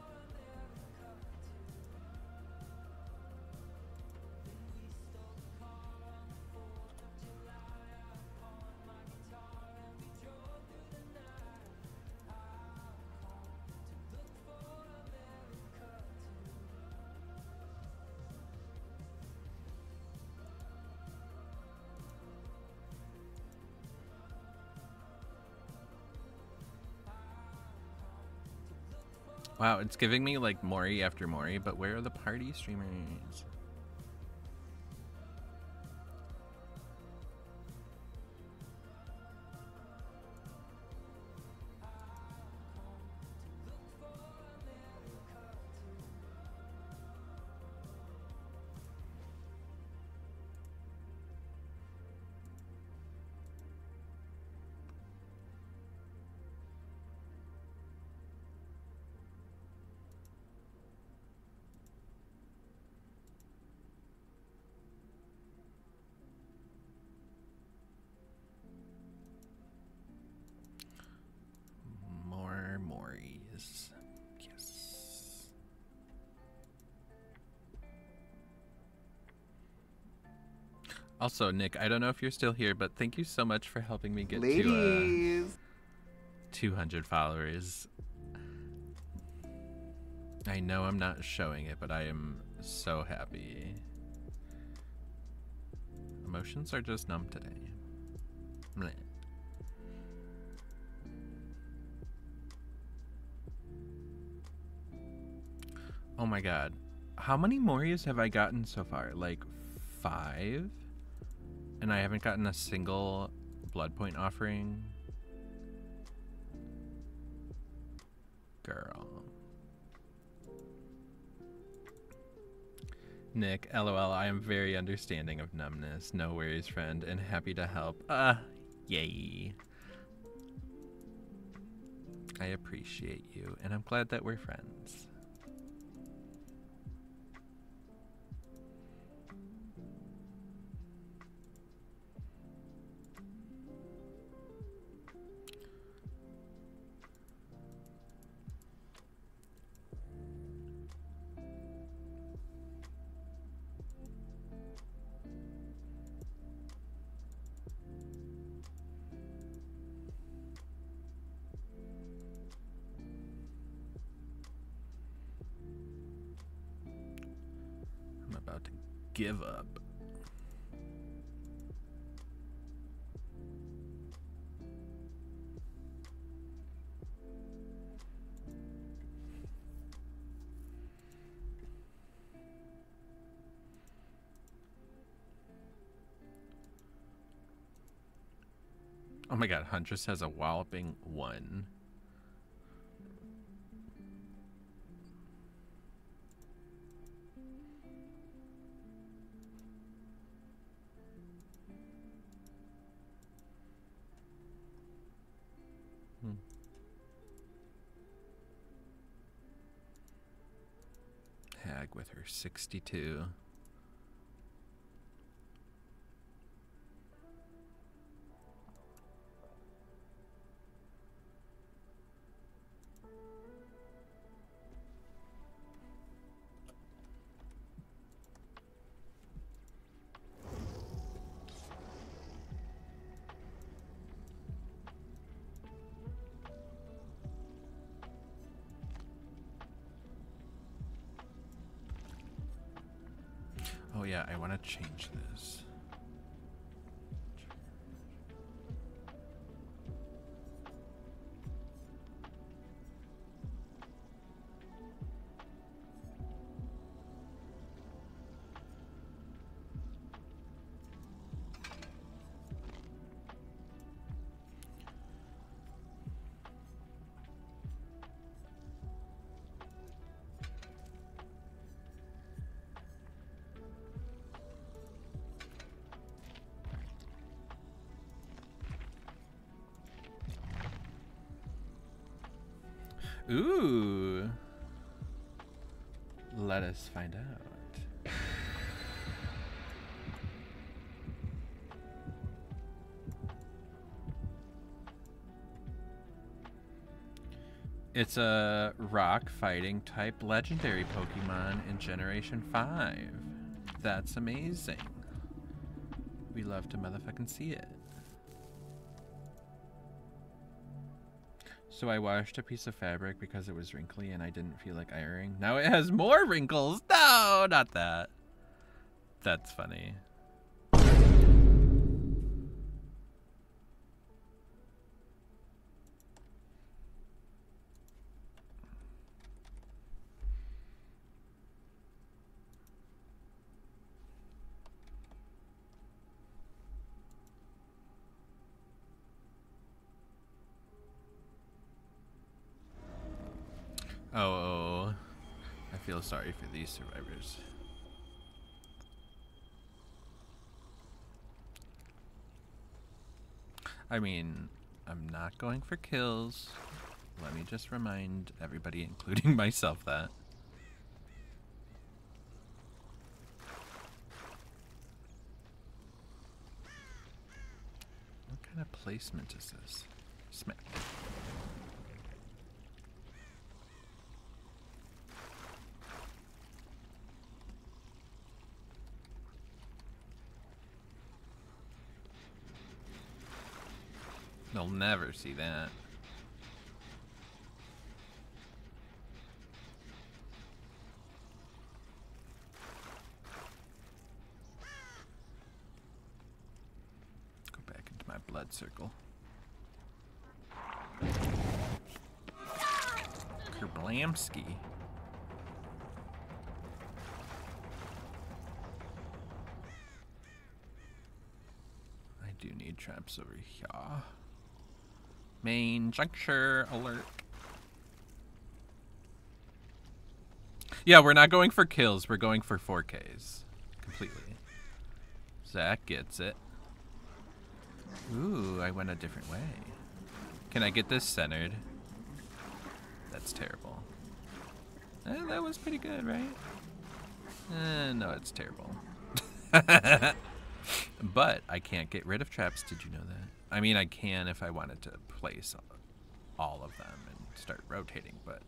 Wow, it's giving me like Mori after Mori, but where are the party streamers? More Moris. Yes. Also, Nick, I don't know if you're still here, but thank you so much for helping me get to 200 followers. I know I'm not showing it, but I am so happy. Emotions are just numb today. Bleh. Oh my god. How many Moris have I gotten so far? Like 5? And I haven't gotten a single blood point offering? Girl. Nick, LOL, I am very understanding of numbness. No worries, friend, and happy to help. Yay. I appreciate you, and I'm glad that we're friends. I'm about to give up. Oh my god, Huntress has a walloping 1. Hag with her 62. Oh yeah, I want to change this. Ooh. Let us find out. It's a rock fighting type legendary Pokemon in Generation 5. That's amazing. We love to motherfucking see it. So I washed a piece of fabric because it was wrinkly and I didn't feel like ironing. Now it has more wrinkles. No, not that. That's funny. Oh, I feel sorry for these survivors. I mean, I'm not going for kills. Let me just remind everybody, including myself, that. What kind of placement is this? Smack. They'll never see that. Go back into my blood circle. Kerblamski. I do need traps over here. Main juncture alert. Yeah, we're not going for kills. We're going for 4Ks. Completely. Zach gets it. Ooh, I went a different way. Can I get this centered? That's terrible. That was pretty good, right? No, it's terrible. But I can't get rid of traps. Did you know that? I mean, I can if I wanted to place all of them and start rotating, but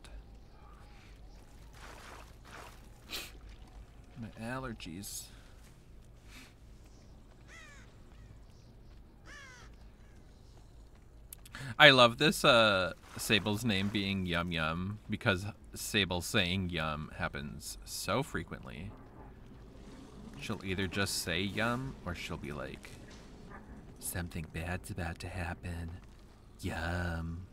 my allergies. I love this Sable's name being Yum Yum because Sable saying yum happens so frequently. She'll either just say yum or she'll be like, something bad's about to happen. Yum.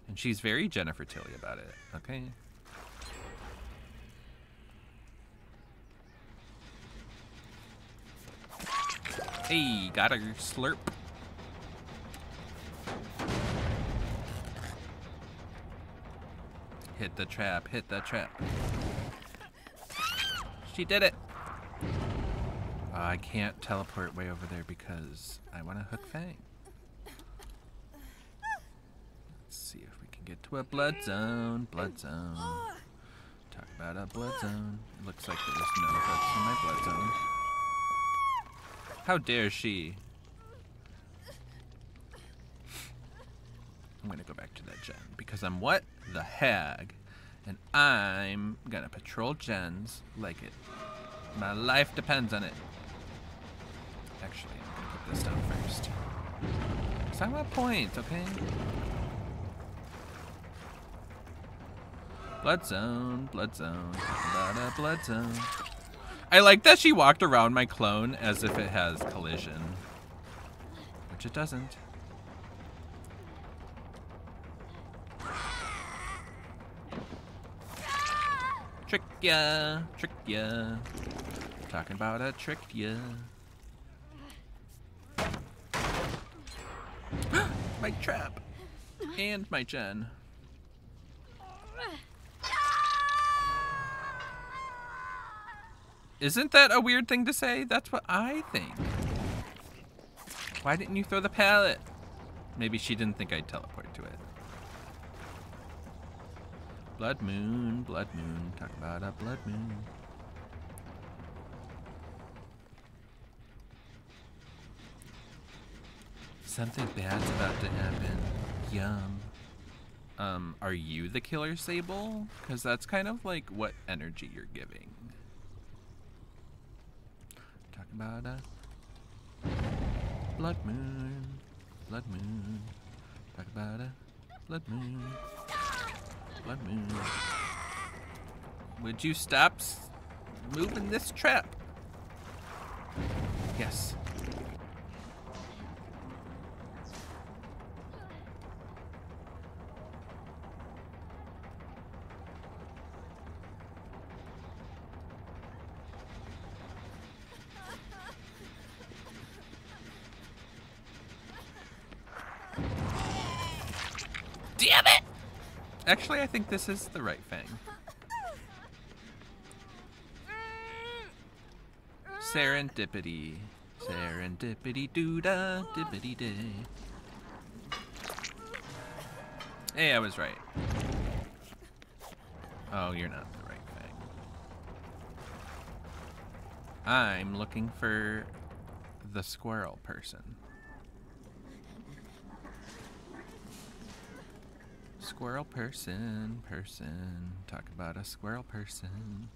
And she's very Jennifer Tilly about it, okay? Hey, got her slurp. Hit the trap, hit the trap. She did it. I can't teleport way over there because I want to hook Fang. Let's see if we can get to a blood zone. Blood zone. Talk about a blood zone. It looks like there was no hooks in my blood zone. How dare she? I'm gonna go back to that gen because I'm what? The Hag. And I'm gonna patrol gens like it. My life depends on it. Actually, I'm gonna put this down first. Because I want points, okay? Blood zone, blood zone, blood zone. I like that she walked around my clone as if it has collision. Which it doesn't. Trick ya, trick ya. Talking about a trick ya. My trap. And my gen. Isn't that a weird thing to say? That's what I think. Why didn't you throw the pallet? Maybe she didn't think I'd teleport to it. Blood moon, talk about a blood moon. Something bad's about to happen. Yum. Are you the killer Sable? Because that's kind of like what energy you're giving. Talk about a blood moon, blood moon. Talk about a blood moon, blood moon. Would you stop moving this trap? Yes. Damn it! Actually, I think this is the right thing. Serendipity. Serendipity doo-da, dippity day. Hey, I was right. Oh, you're not the right thing. I'm looking for the squirrel person. Squirrel person. Talk about a squirrel person.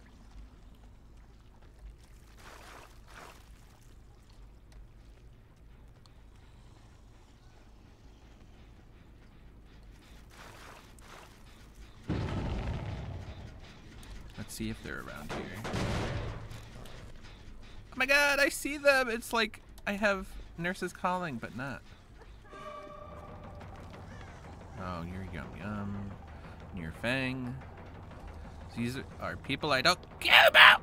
Let's see if they're around here. Oh my god, I see them! It's like I have nurses calling, but not. Oh, you're yum yum. You're Fang. These are people I don't care about!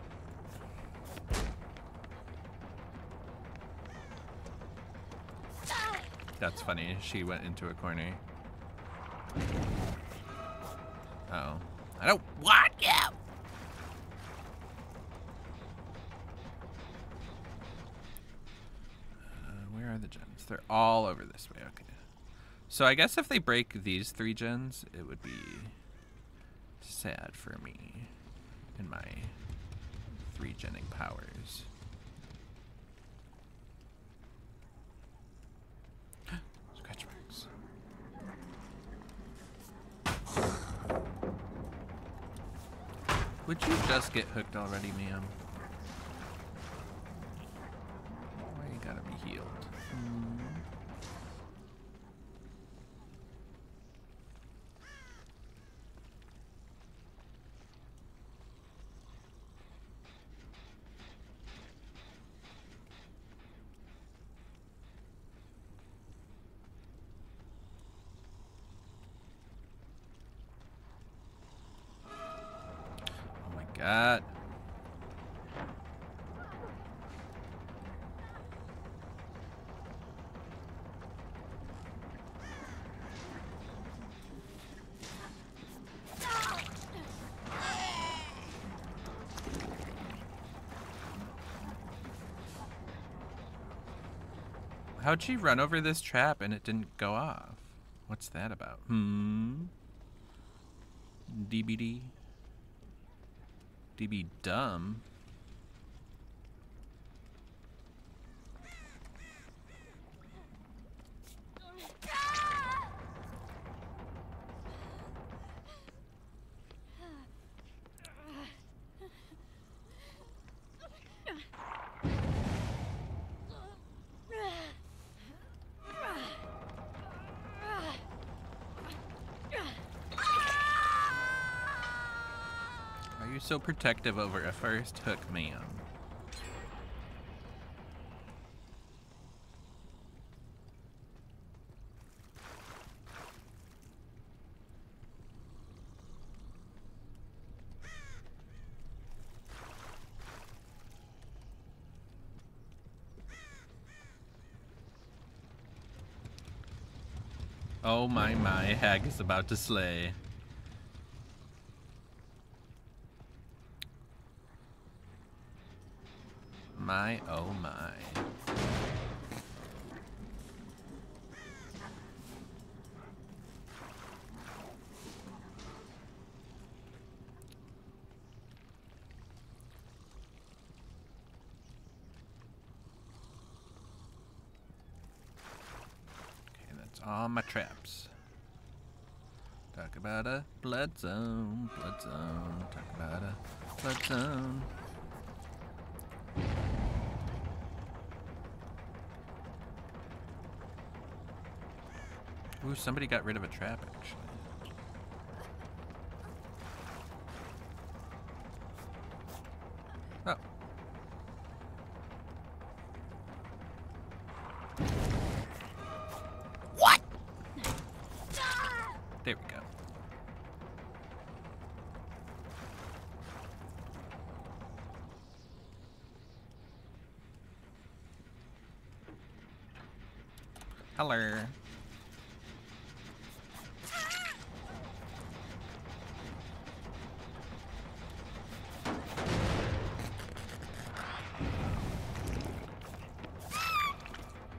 That's funny. She went into a corner. Uh-oh. I don't want you! Where are the gens? They're all over this way. Okay. So I guess if they break these 3 gens, it would be sad for me and my 3-genning powers. Scratch marks. Would you just get hooked already, ma'am? Why you gotta be healed? God. How'd she run over this trap and it didn't go off? What's that about? DBD? DB dumb. So protective over a first hook, ma'am. Oh my, Hag is about to slay. My, oh my. There's all my traps. Talk about a blood zone, blood zone. Talk about a blood zone. Ooh, somebody got rid of a trap, actually. Oh. What? There we go. Hello.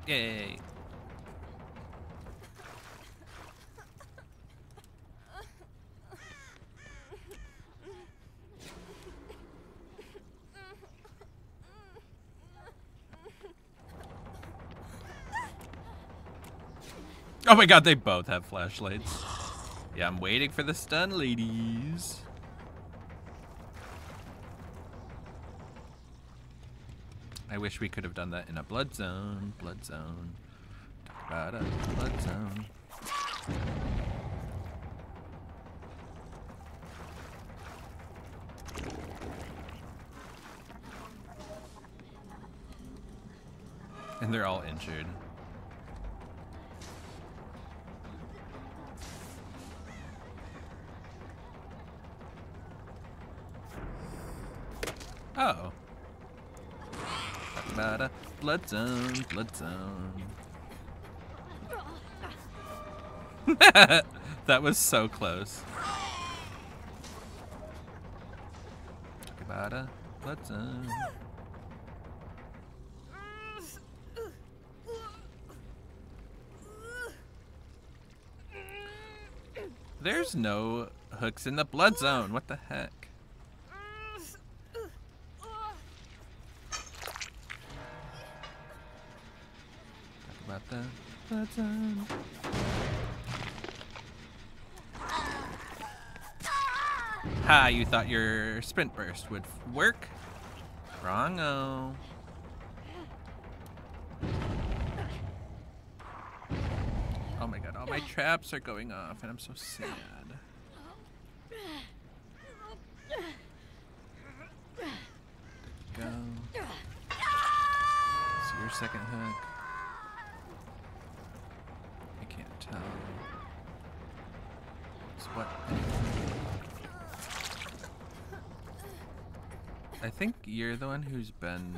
Yay. Oh my god, they both have flashlights. Yeah, I'm waiting for the stun, ladies. I wish we could have done that in a blood zone. Blood zone. Talk about a blood zone. And they're all injured. Oh. Talk about a blood zone, blood zone. That was so close. Talk about a blood zone. There's no hooks in the blood zone. What the heck? Talk about the blood zone. Ha, you thought your sprint burst would work? Wrong-o. Oh my god, all my traps are going off and I'm so sad. Go. See your second hook. I can't tell. It's what? I think you're the one who's been...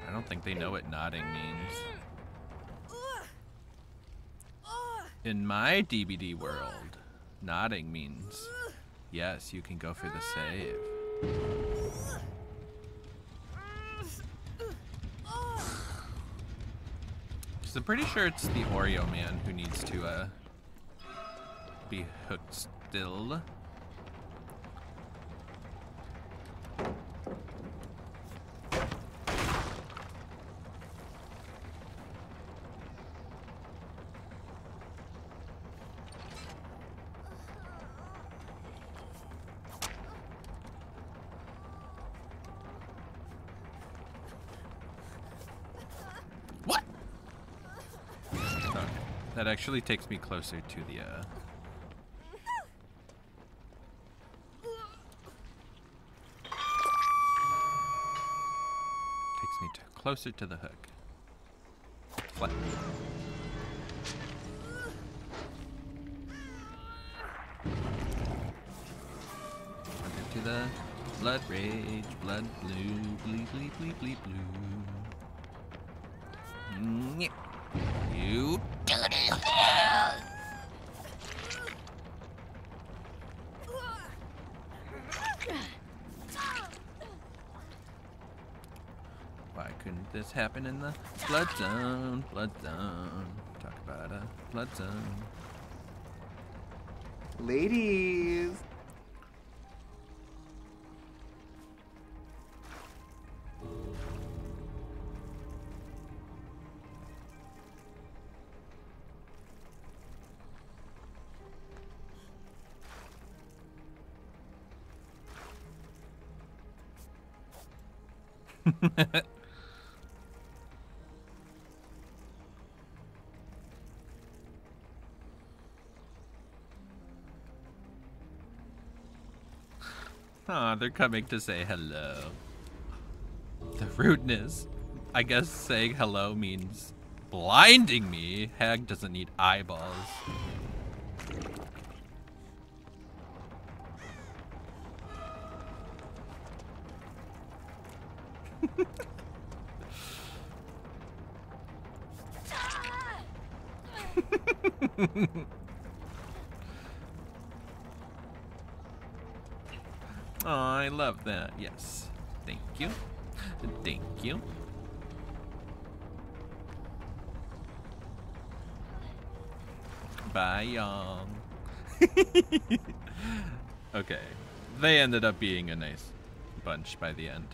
I don't think they know what nodding means. In my DBD world, nodding means yes, you can go for the save. So I'm pretty sure it's the Oreo man who needs to be hooked still. What? Okay. That actually takes me closer to the closer to the hook. Flat. Under to the blood rage, blood blue, bleep, bleep, bleep, bleep, blue. You dirty hell! Why couldn't this happen in the blood zone? Blood zone. Talk about a blood zone. Ladies. Aw, they're coming to say hello. The rudeness. I guess saying hello means blinding me. Hag doesn't need eyeballs. Oh, I love that. Yes. Thank you. Thank you. Bye, y'all. Okay. They ended up being a nice bunch by the end.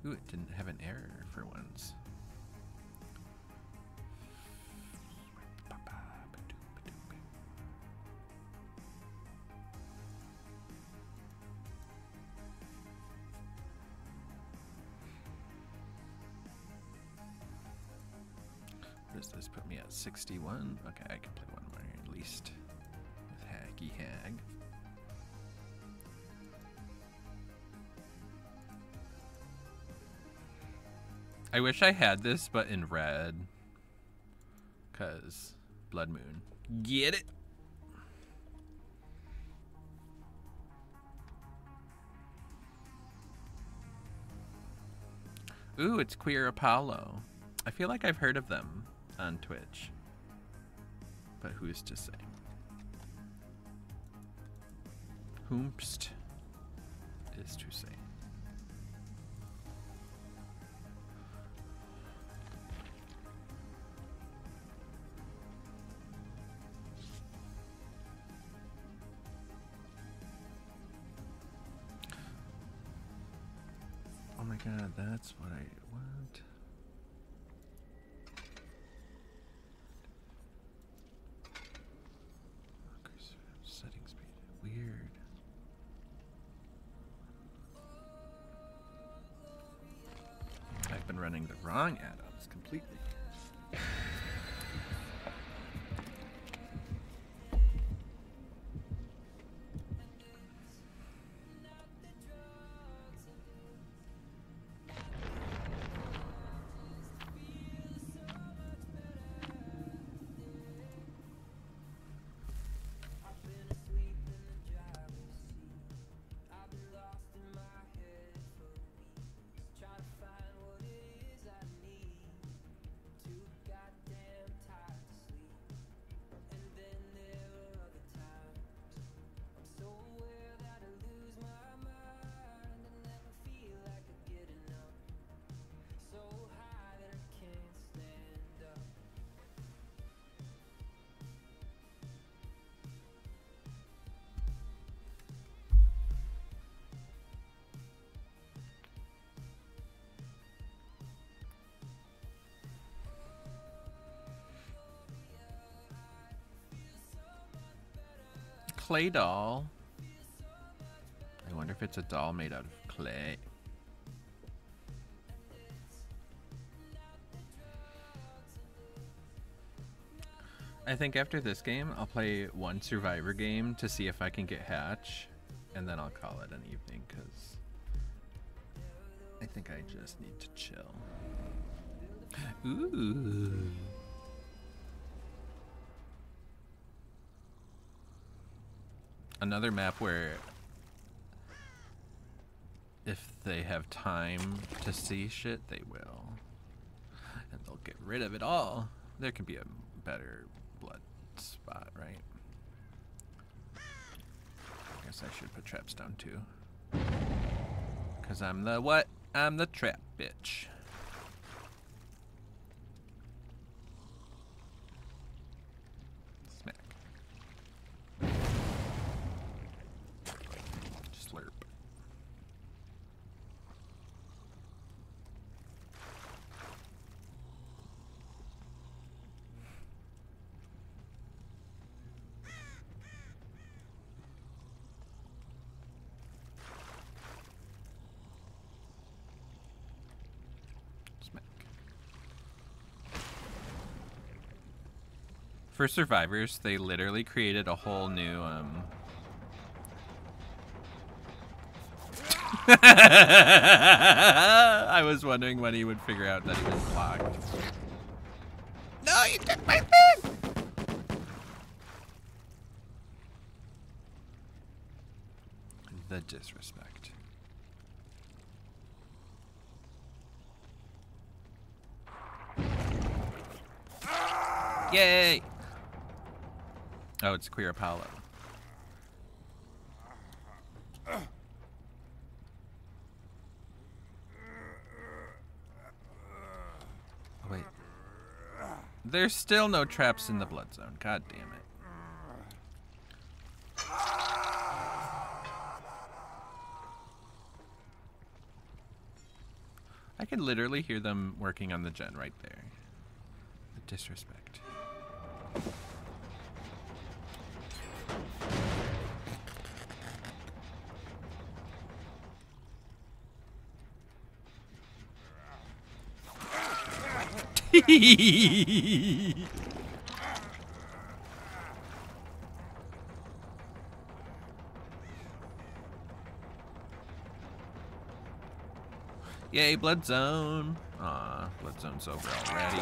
Ooh, it didn't have an error for once. What does this put me at? 61? Okay, I can play one more at least with Haggy Hag. I wish I had this, but in red. Because Blood Moon. Get it? Ooh, it's Queer Apollo. I feel like I've heard of them on Twitch. But who's to say? Whomst is to say. Oh my god, that's what I want. Setting speed. Weird. I've been running the wrong add-ons completely. Clay doll. I wonder if it's a doll made out of clay. I think after this game, I'll play one Survivor game to see if I can get Hatch, and then I'll call it an evening, because I think I just need to chill. Ooh. Another map where if they have time to see shit, they will. And they'll get rid of it all. There can be a better blood spot, right? I guess I should put traps down too. Cause I'm the what? I'm the trap bitch. Smack. Slurp. For Survivors, they literally created a whole new, I was wondering when he would figure out that he was blocked. No, you took my thing! The disrespect. Yay! Oh, it's Queer Apollo. Oh, wait. There's still no traps in the blood zone. God damn it. I can literally hear them working on the gen right there. The disrespect. Yay, Blood Zone. Aw, Blood Zone's over already.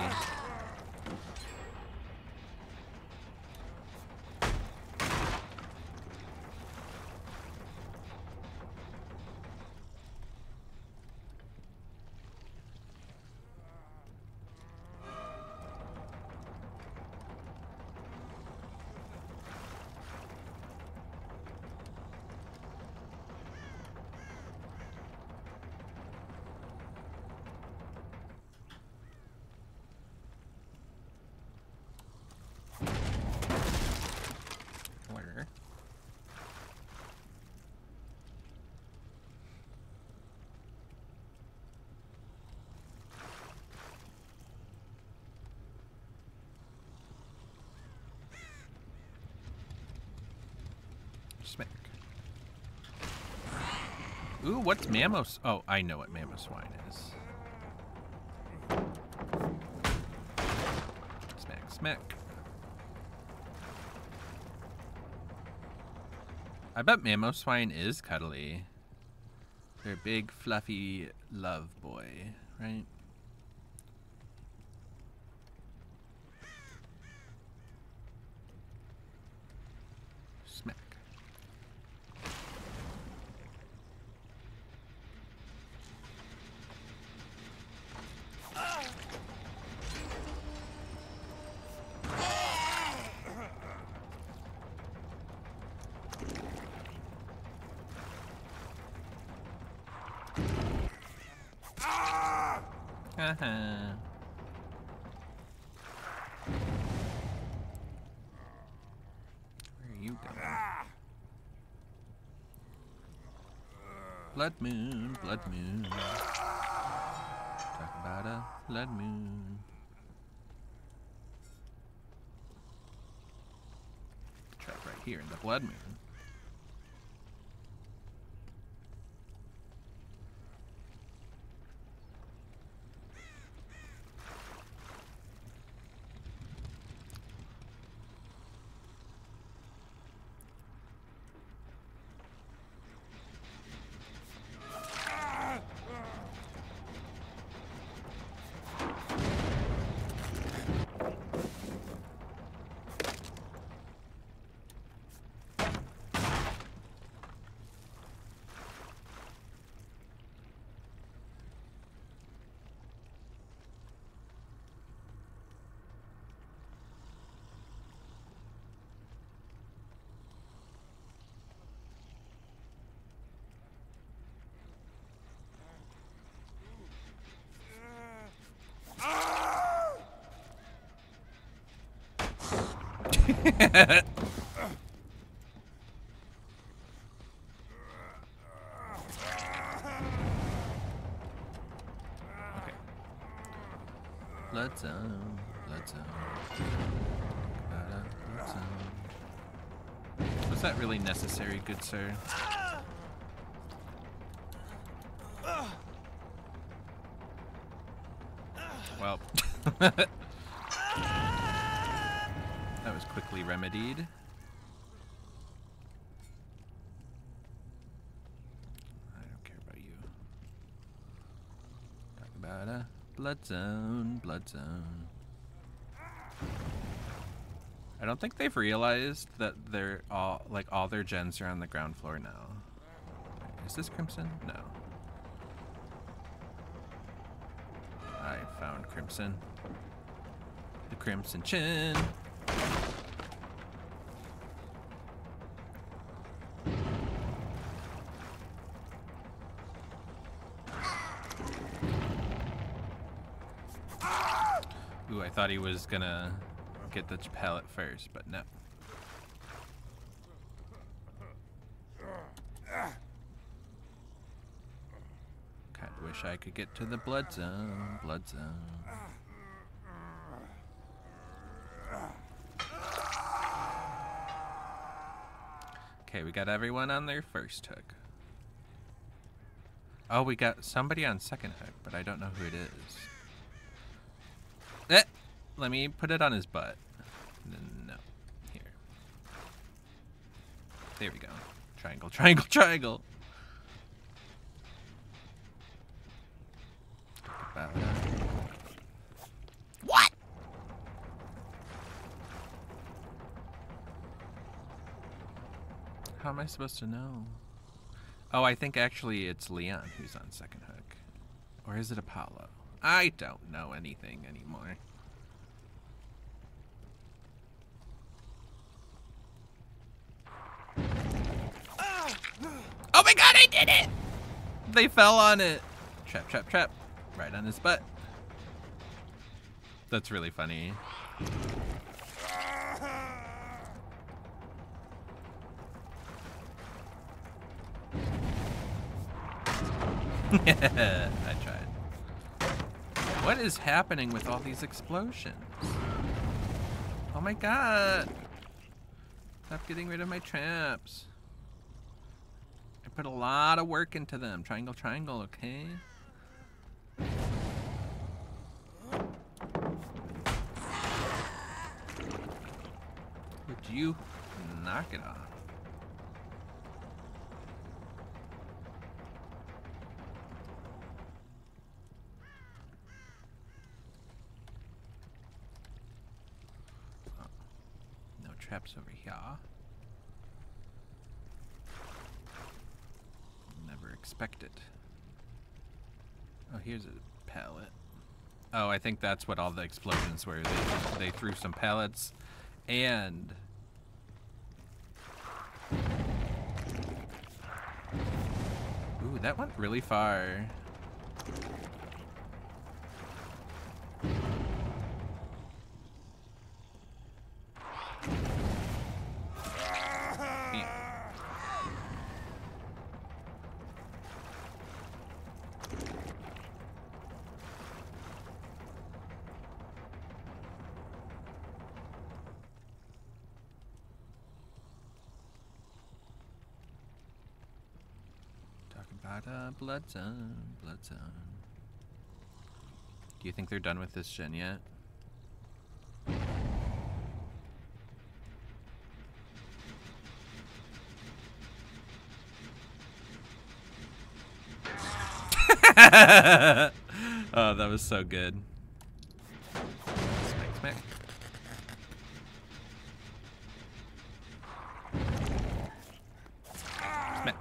Smack. Ooh, what's Mamos? Oh, I know what Mamoswine is. Smack, smack. I bet Mamoswine is cuddly. They're a big, fluffy love boy, right? Smack. Haha. Where are you going? Blood moon, blood moon. Talk about a blood moon. Trap right here in the blood moon. Blood zone, blood zone. Blood zone. Was that really necessary, good sir? Well, that was quickly remedied. I don't care about you. Talk about a blood zone, blood zone. I don't think they've realized that they're all their gens are on the ground floor now. Is this Crimson? No. I found Crimson. The Crimson Chin. Ooh, I thought he was gonna get the pallet first, but no. Kinda wish I could get to the blood zone, blood zone. Okay, we got everyone on their first hook. Oh, we got somebody on second hook, but I don't know who it is. Let me put it on his butt. No. Here. There we go. Triangle, triangle, triangle. What? How am I supposed to know? Oh, I think actually it's Leon who's on second hook. Or is it Apollo? I don't know anything anymore. Oh my god, I did it! They fell on it. Trap, trap, trap. Right on his butt. That's really funny. I tried. What is happening with all these explosions? Oh my god. Stop getting rid of my traps. I put a lot of work into them. Triangle, triangle, okay? Would you knock it off? Oh. No traps over here. Never expect it. Oh, here's a pallet. Oh, I think that's what all the explosions were. They threw some pallets and ooh, that went really far. Blood zone, blood zone. Do you think they're done with this gen yet? Oh, that was so good. Smack, smack. Smack.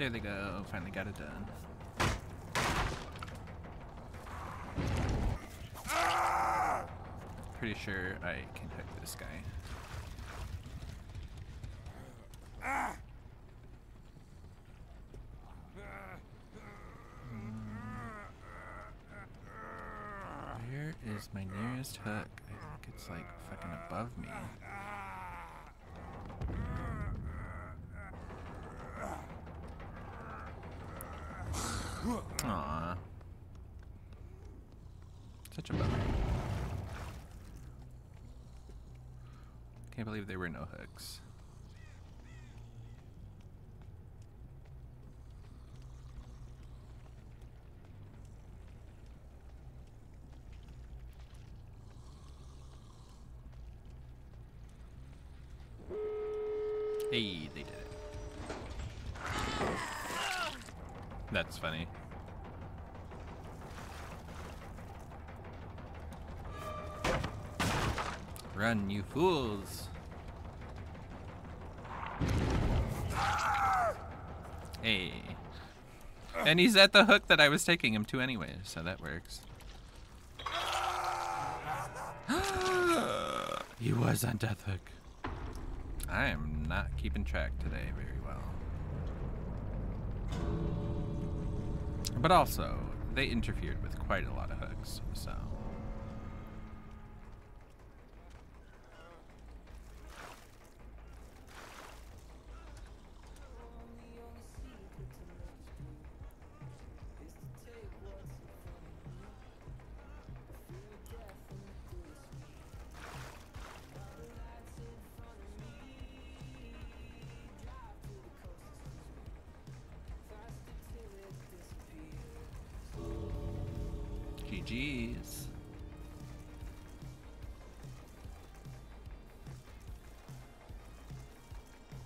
There they go. Finally got it done. Pretty sure I can hook this guy. Where is my nearest hook? I think it's like fucking above me. Aww. Such a bummer. Can't believe there were no hooks. Hey, they did it. That's funny. Run, you fools! Hey. And he's at the hook that I was taking him to anyway, so that works. He was on Death Hook. I am not keeping track today very well. But also, they interfered with quite a lot of hooks, so... GG's.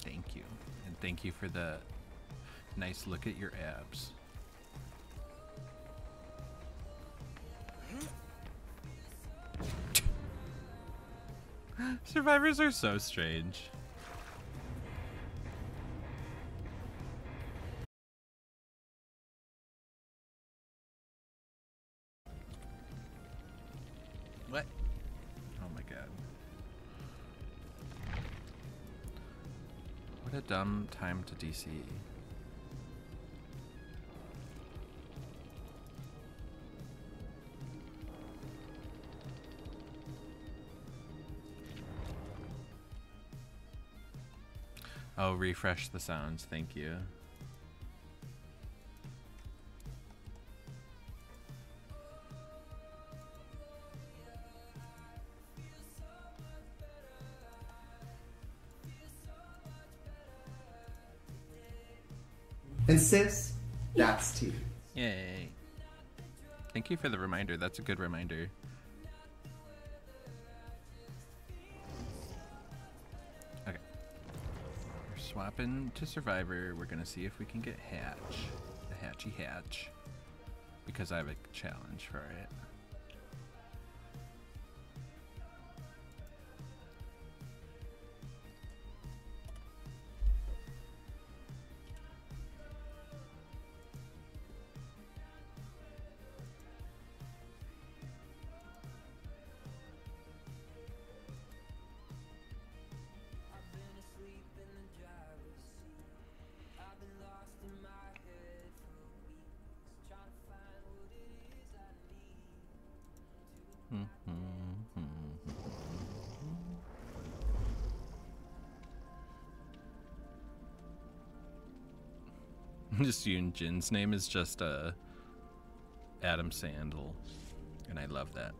Thank you. And thank you for the nice look at your abs. Survivors are so strange. What? Oh my god. What a dumb time to DC. Oh, refresh the sounds, thank you. And sis, that's tea. Yay. Thank you for the reminder. That's a good reminder. Okay. We're swapping to Survivor. We're going to see if we can get Hatch. The Hatchy Hatch. Because I have a challenge for it. Just Yoon Jin's name is just Adam Sandel, and I love that.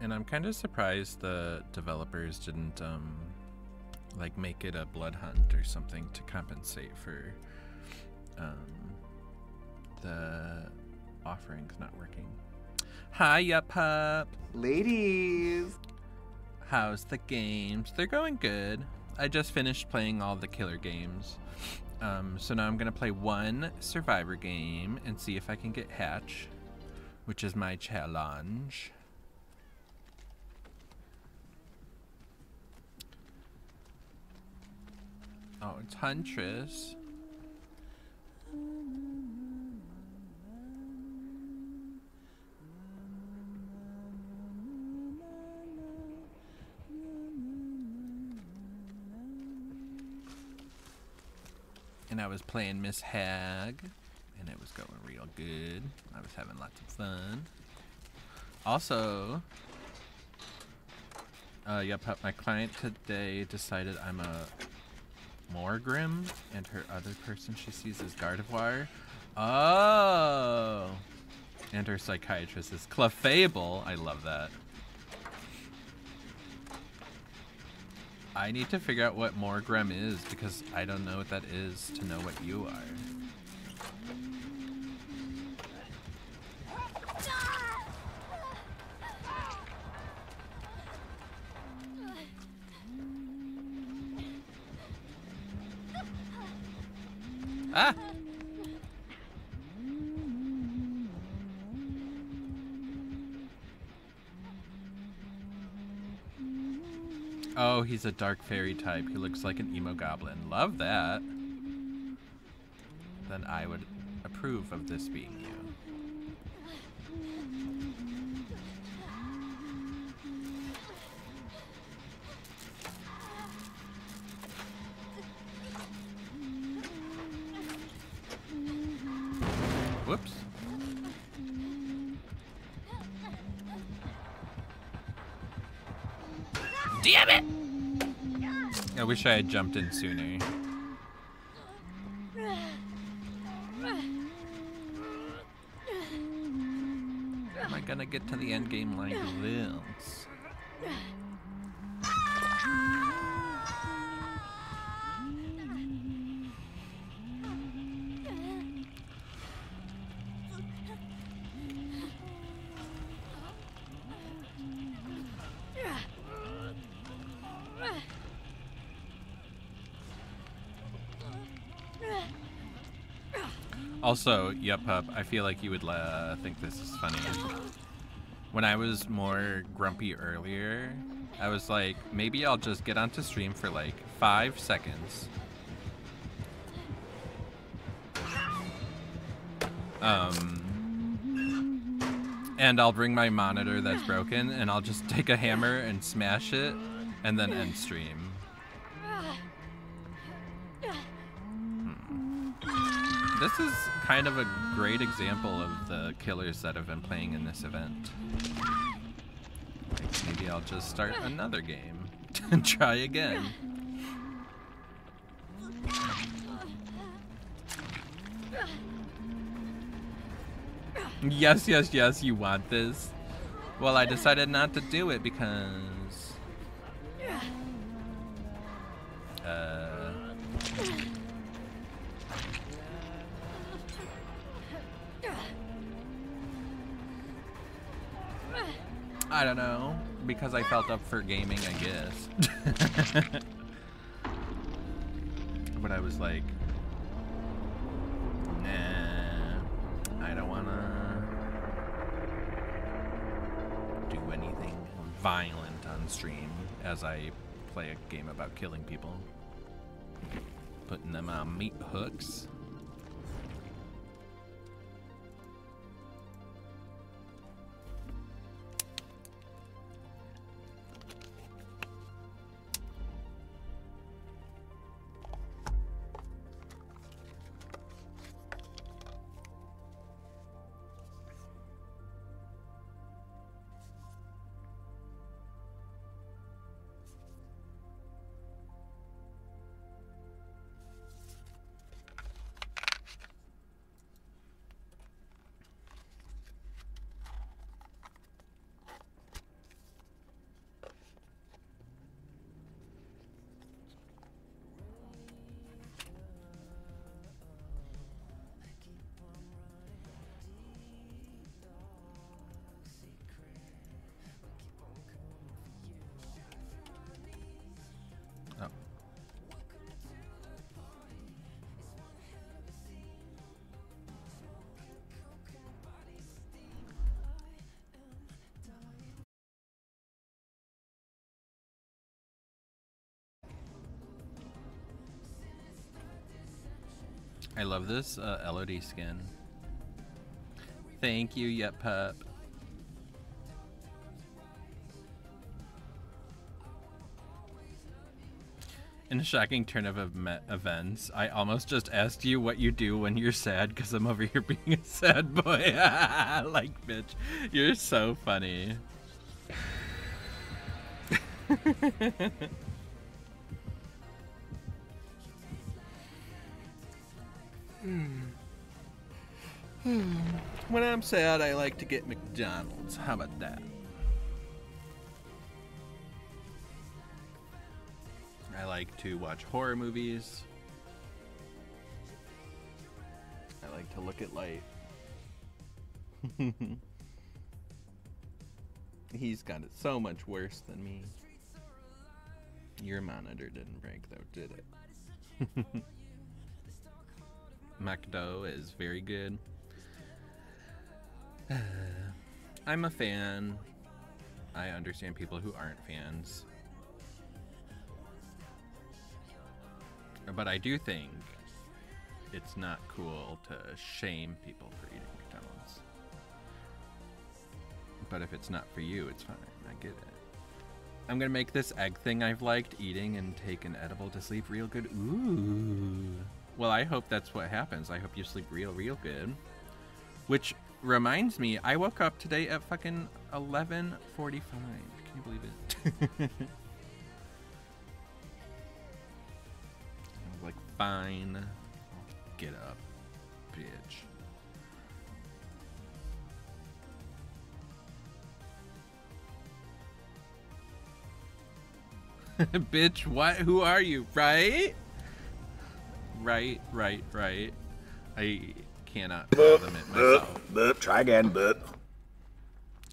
And I'm kind of surprised the developers didn't like make it a blood hunt or something to compensate for the offerings not working. Hiya, pup. Ladies. How's the games? They're going good. I just finished playing all the killer games. So now I'm gonna play one survivor game and see if I can get Hatch, which is my challenge. Oh, it's Huntress. And I was playing Miss Hag, and it was going real good. I was having lots of fun. Also, yep, my client today decided I'm a Morgrim, and her other person she sees is Gardevoir. Oh! And her psychiatrist is Clefable. I love that. I need to figure out what Morgrim is, because I don't know what that is to know what you are. Ah! Oh, he's a dark fairy type. He looks like an emo goblin. Love that. Then I would approve of this being you. Whoops. Damn it! I wish I had jumped in sooner. Am I gonna get to the end game like this? Also, yep, I feel like you would think this is funny. When I was more grumpy earlier, I was like, maybe I'll just get onto stream for like 5 seconds. And I'll bring my monitor that's broken, and I'll just take a hammer and smash it, and then end stream. This is kind of a great example of the killers that have been playing in this event. Like, maybe I'll just start another game and try again. Yes, yes, yes, you want this. Well, I decided not to do it because... I don't know, because I felt up for gaming, I guess. But I was like, nah, I don't wanna do anything violent on stream as I play a game about killing people. Putting them on meat hooks. I love this Elodie skin. Thank you, Yep Pup. In a shocking turn of events, I almost just asked you what you do when you're sad because I'm over here being a sad boy. Like, bitch, you're so funny. When I'm sad, I like to get McDonald's. How about that? I like to watch horror movies. I like to look at light. He's got it so much worse than me. Your monitor didn't break though, did it? McDo is very good. I'm a fan. I understand people who aren't fans. But I do think it's not cool to shame people for eating McDonald's. But if it's not for you, it's fine. I get it. I'm gonna make this egg thing I've liked eating and take an edible to sleep real good. Ooh. Well, I hope that's what happens. I hope you sleep real good. Which reminds me, I woke up today at fucking 11:45. Can you believe it? I was like, fine. I'll get up, bitch. Bitch, what? Who are you? Right? Right. I cannot fathom it myself. Try again,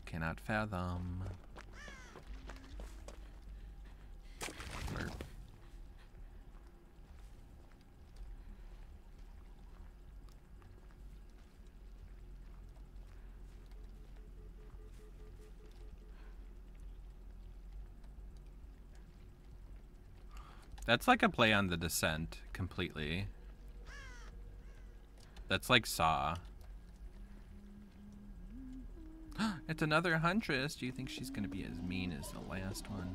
Cannot fathom. Burp. That's like a play on The Descent, completely. That's like Saw. It's another Huntress. Do you think she's gonna be as mean as the last one?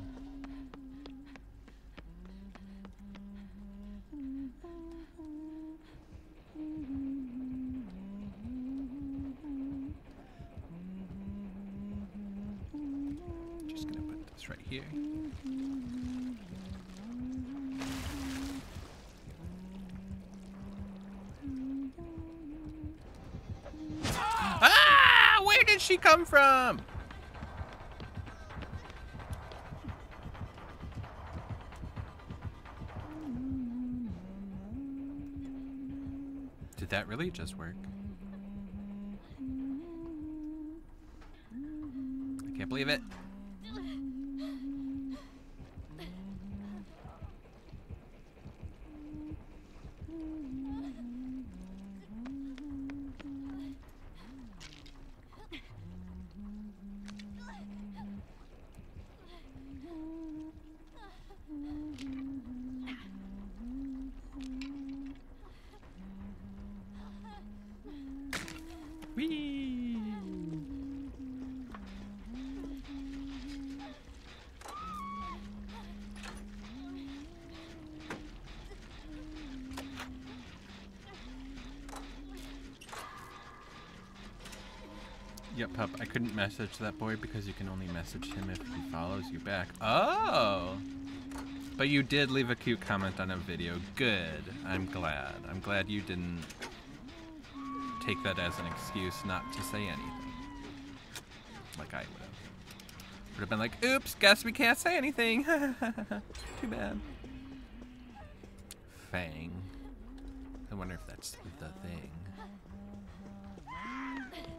Just gonna put this right here. Where did she come from? Did that really just work? I can't believe it. Yep, pup. I couldn't message that boy because you can only message him if he follows you back. Oh! But you did leave a cute comment on a video. Good. I'm glad. I'm glad you didn't take that as an excuse not to say anything. Like I would have. Would have been like, oops, guess we can't say anything. Too bad. Fang. I wonder if that's the thing.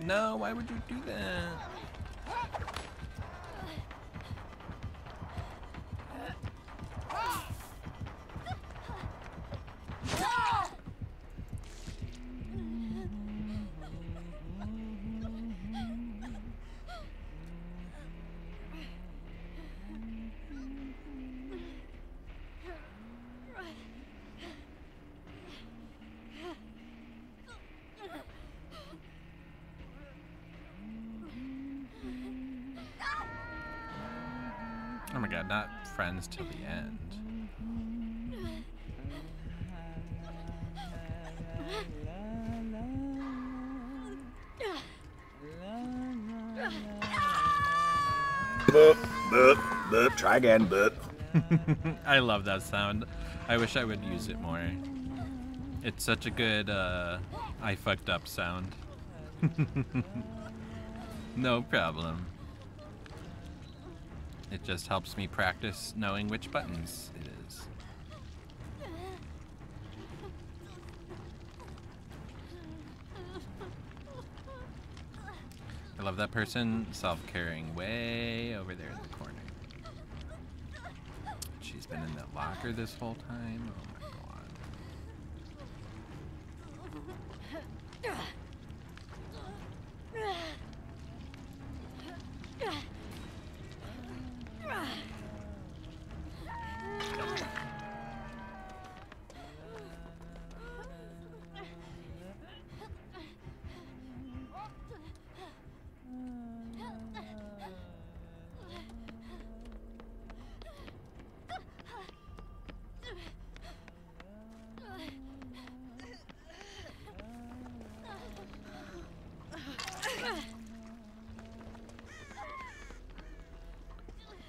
No, why would you do that? my god, not friends till the end. Boop, boop, boop. Try again, boop. I love that sound. I wish I would use it more. It's such a good, I fucked up sound. No problem. It just helps me practice knowing which buttons it is. I love that person self-caring way over there in the corner. She's been in that locker this whole time. Oh my god.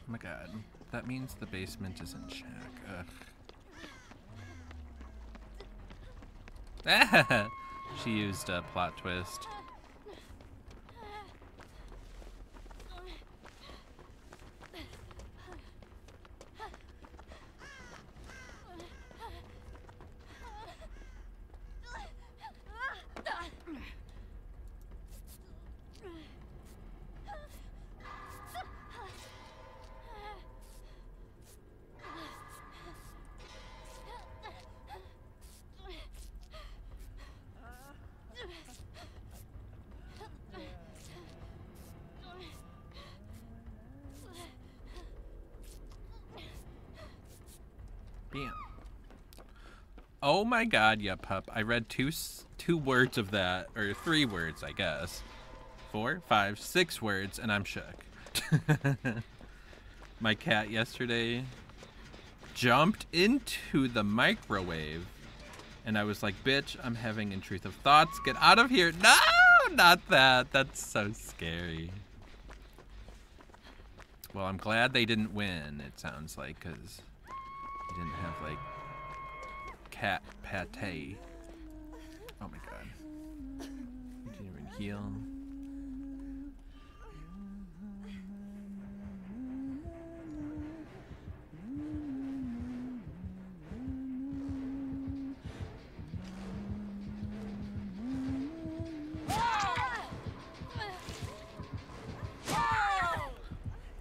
Oh my god. That means the basement is in check. Ugh. She used a plot twist. Bam. Oh my god, yeah, pup. I read two words of that, or 3 words, I guess. 4, 5, 6 words, and I'm shook. My cat yesterday jumped into the microwave, and I was like, bitch, I'm having intrusive thoughts. Get out of here. No, not that. That's so scary. Well, I'm glad they didn't win, it sounds like, because you didn't have, like, cat pate. Oh my god. You didn't even heal.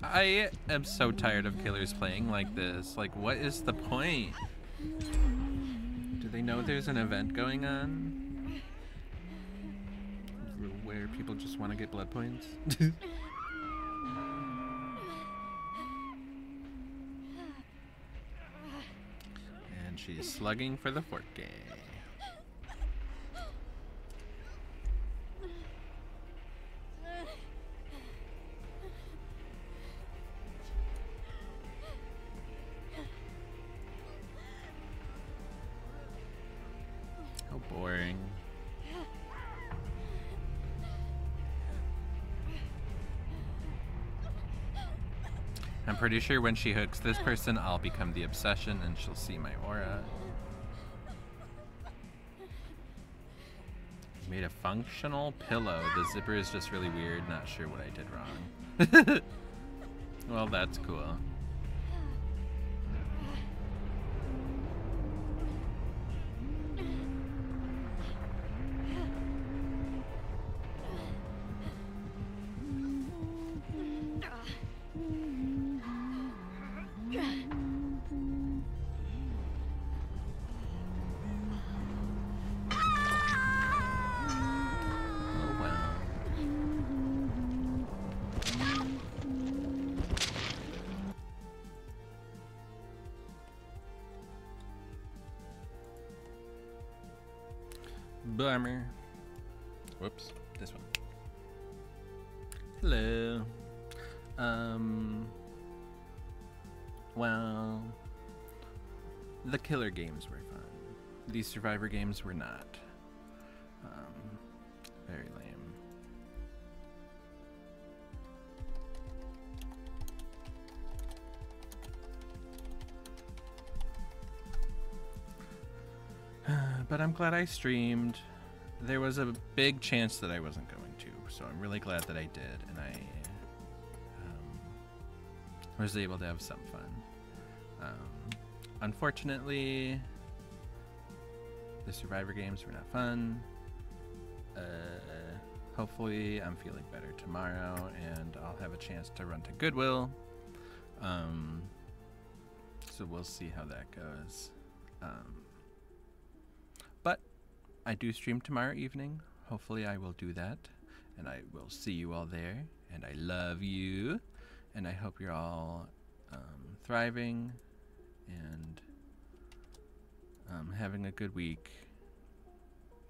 I am so tired of killers playing like this. Like, what is the point? Do they know there's an event going on? Where people just want to get blood points? And she's slugging for the Forte. How boring. I'm pretty sure when she hooks this person, I'll become the obsession and she'll see my aura. Made a functional pillow. The zipper is just really weird. Not sure what I did wrong. Well, that's cool. Bummer. Whoops. This one. Hello. Well, the killer games were fun. These survivor games were not. Very lame. But I'm glad I streamed. There was a big chance that I wasn't going to, so I'm really glad that I did, and I was able to have some fun. Unfortunately, the survivor games were not fun. Hopefully I'm feeling better tomorrow and I'll have a chance to run to Goodwill. So we'll see how that goes. But I do stream tomorrow evening. Hopefully I will do that. And I will see you all there. And I love you. And I hope you're all thriving and having a good week.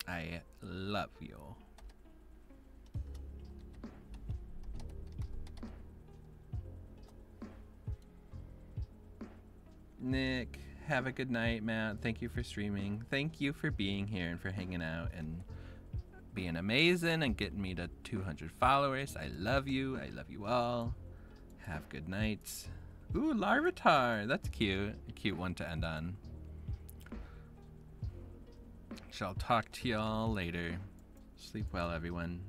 I love you. Nick, have a good night, Matt. Thank you for streaming. Thank you for being here and for hanging out and being amazing and getting me to 200 followers. I love you. I love you all. Have good nights. Ooh, Larvitar. That's cute. A cute one to end on. Shall talk to y'all later. Sleep well, everyone.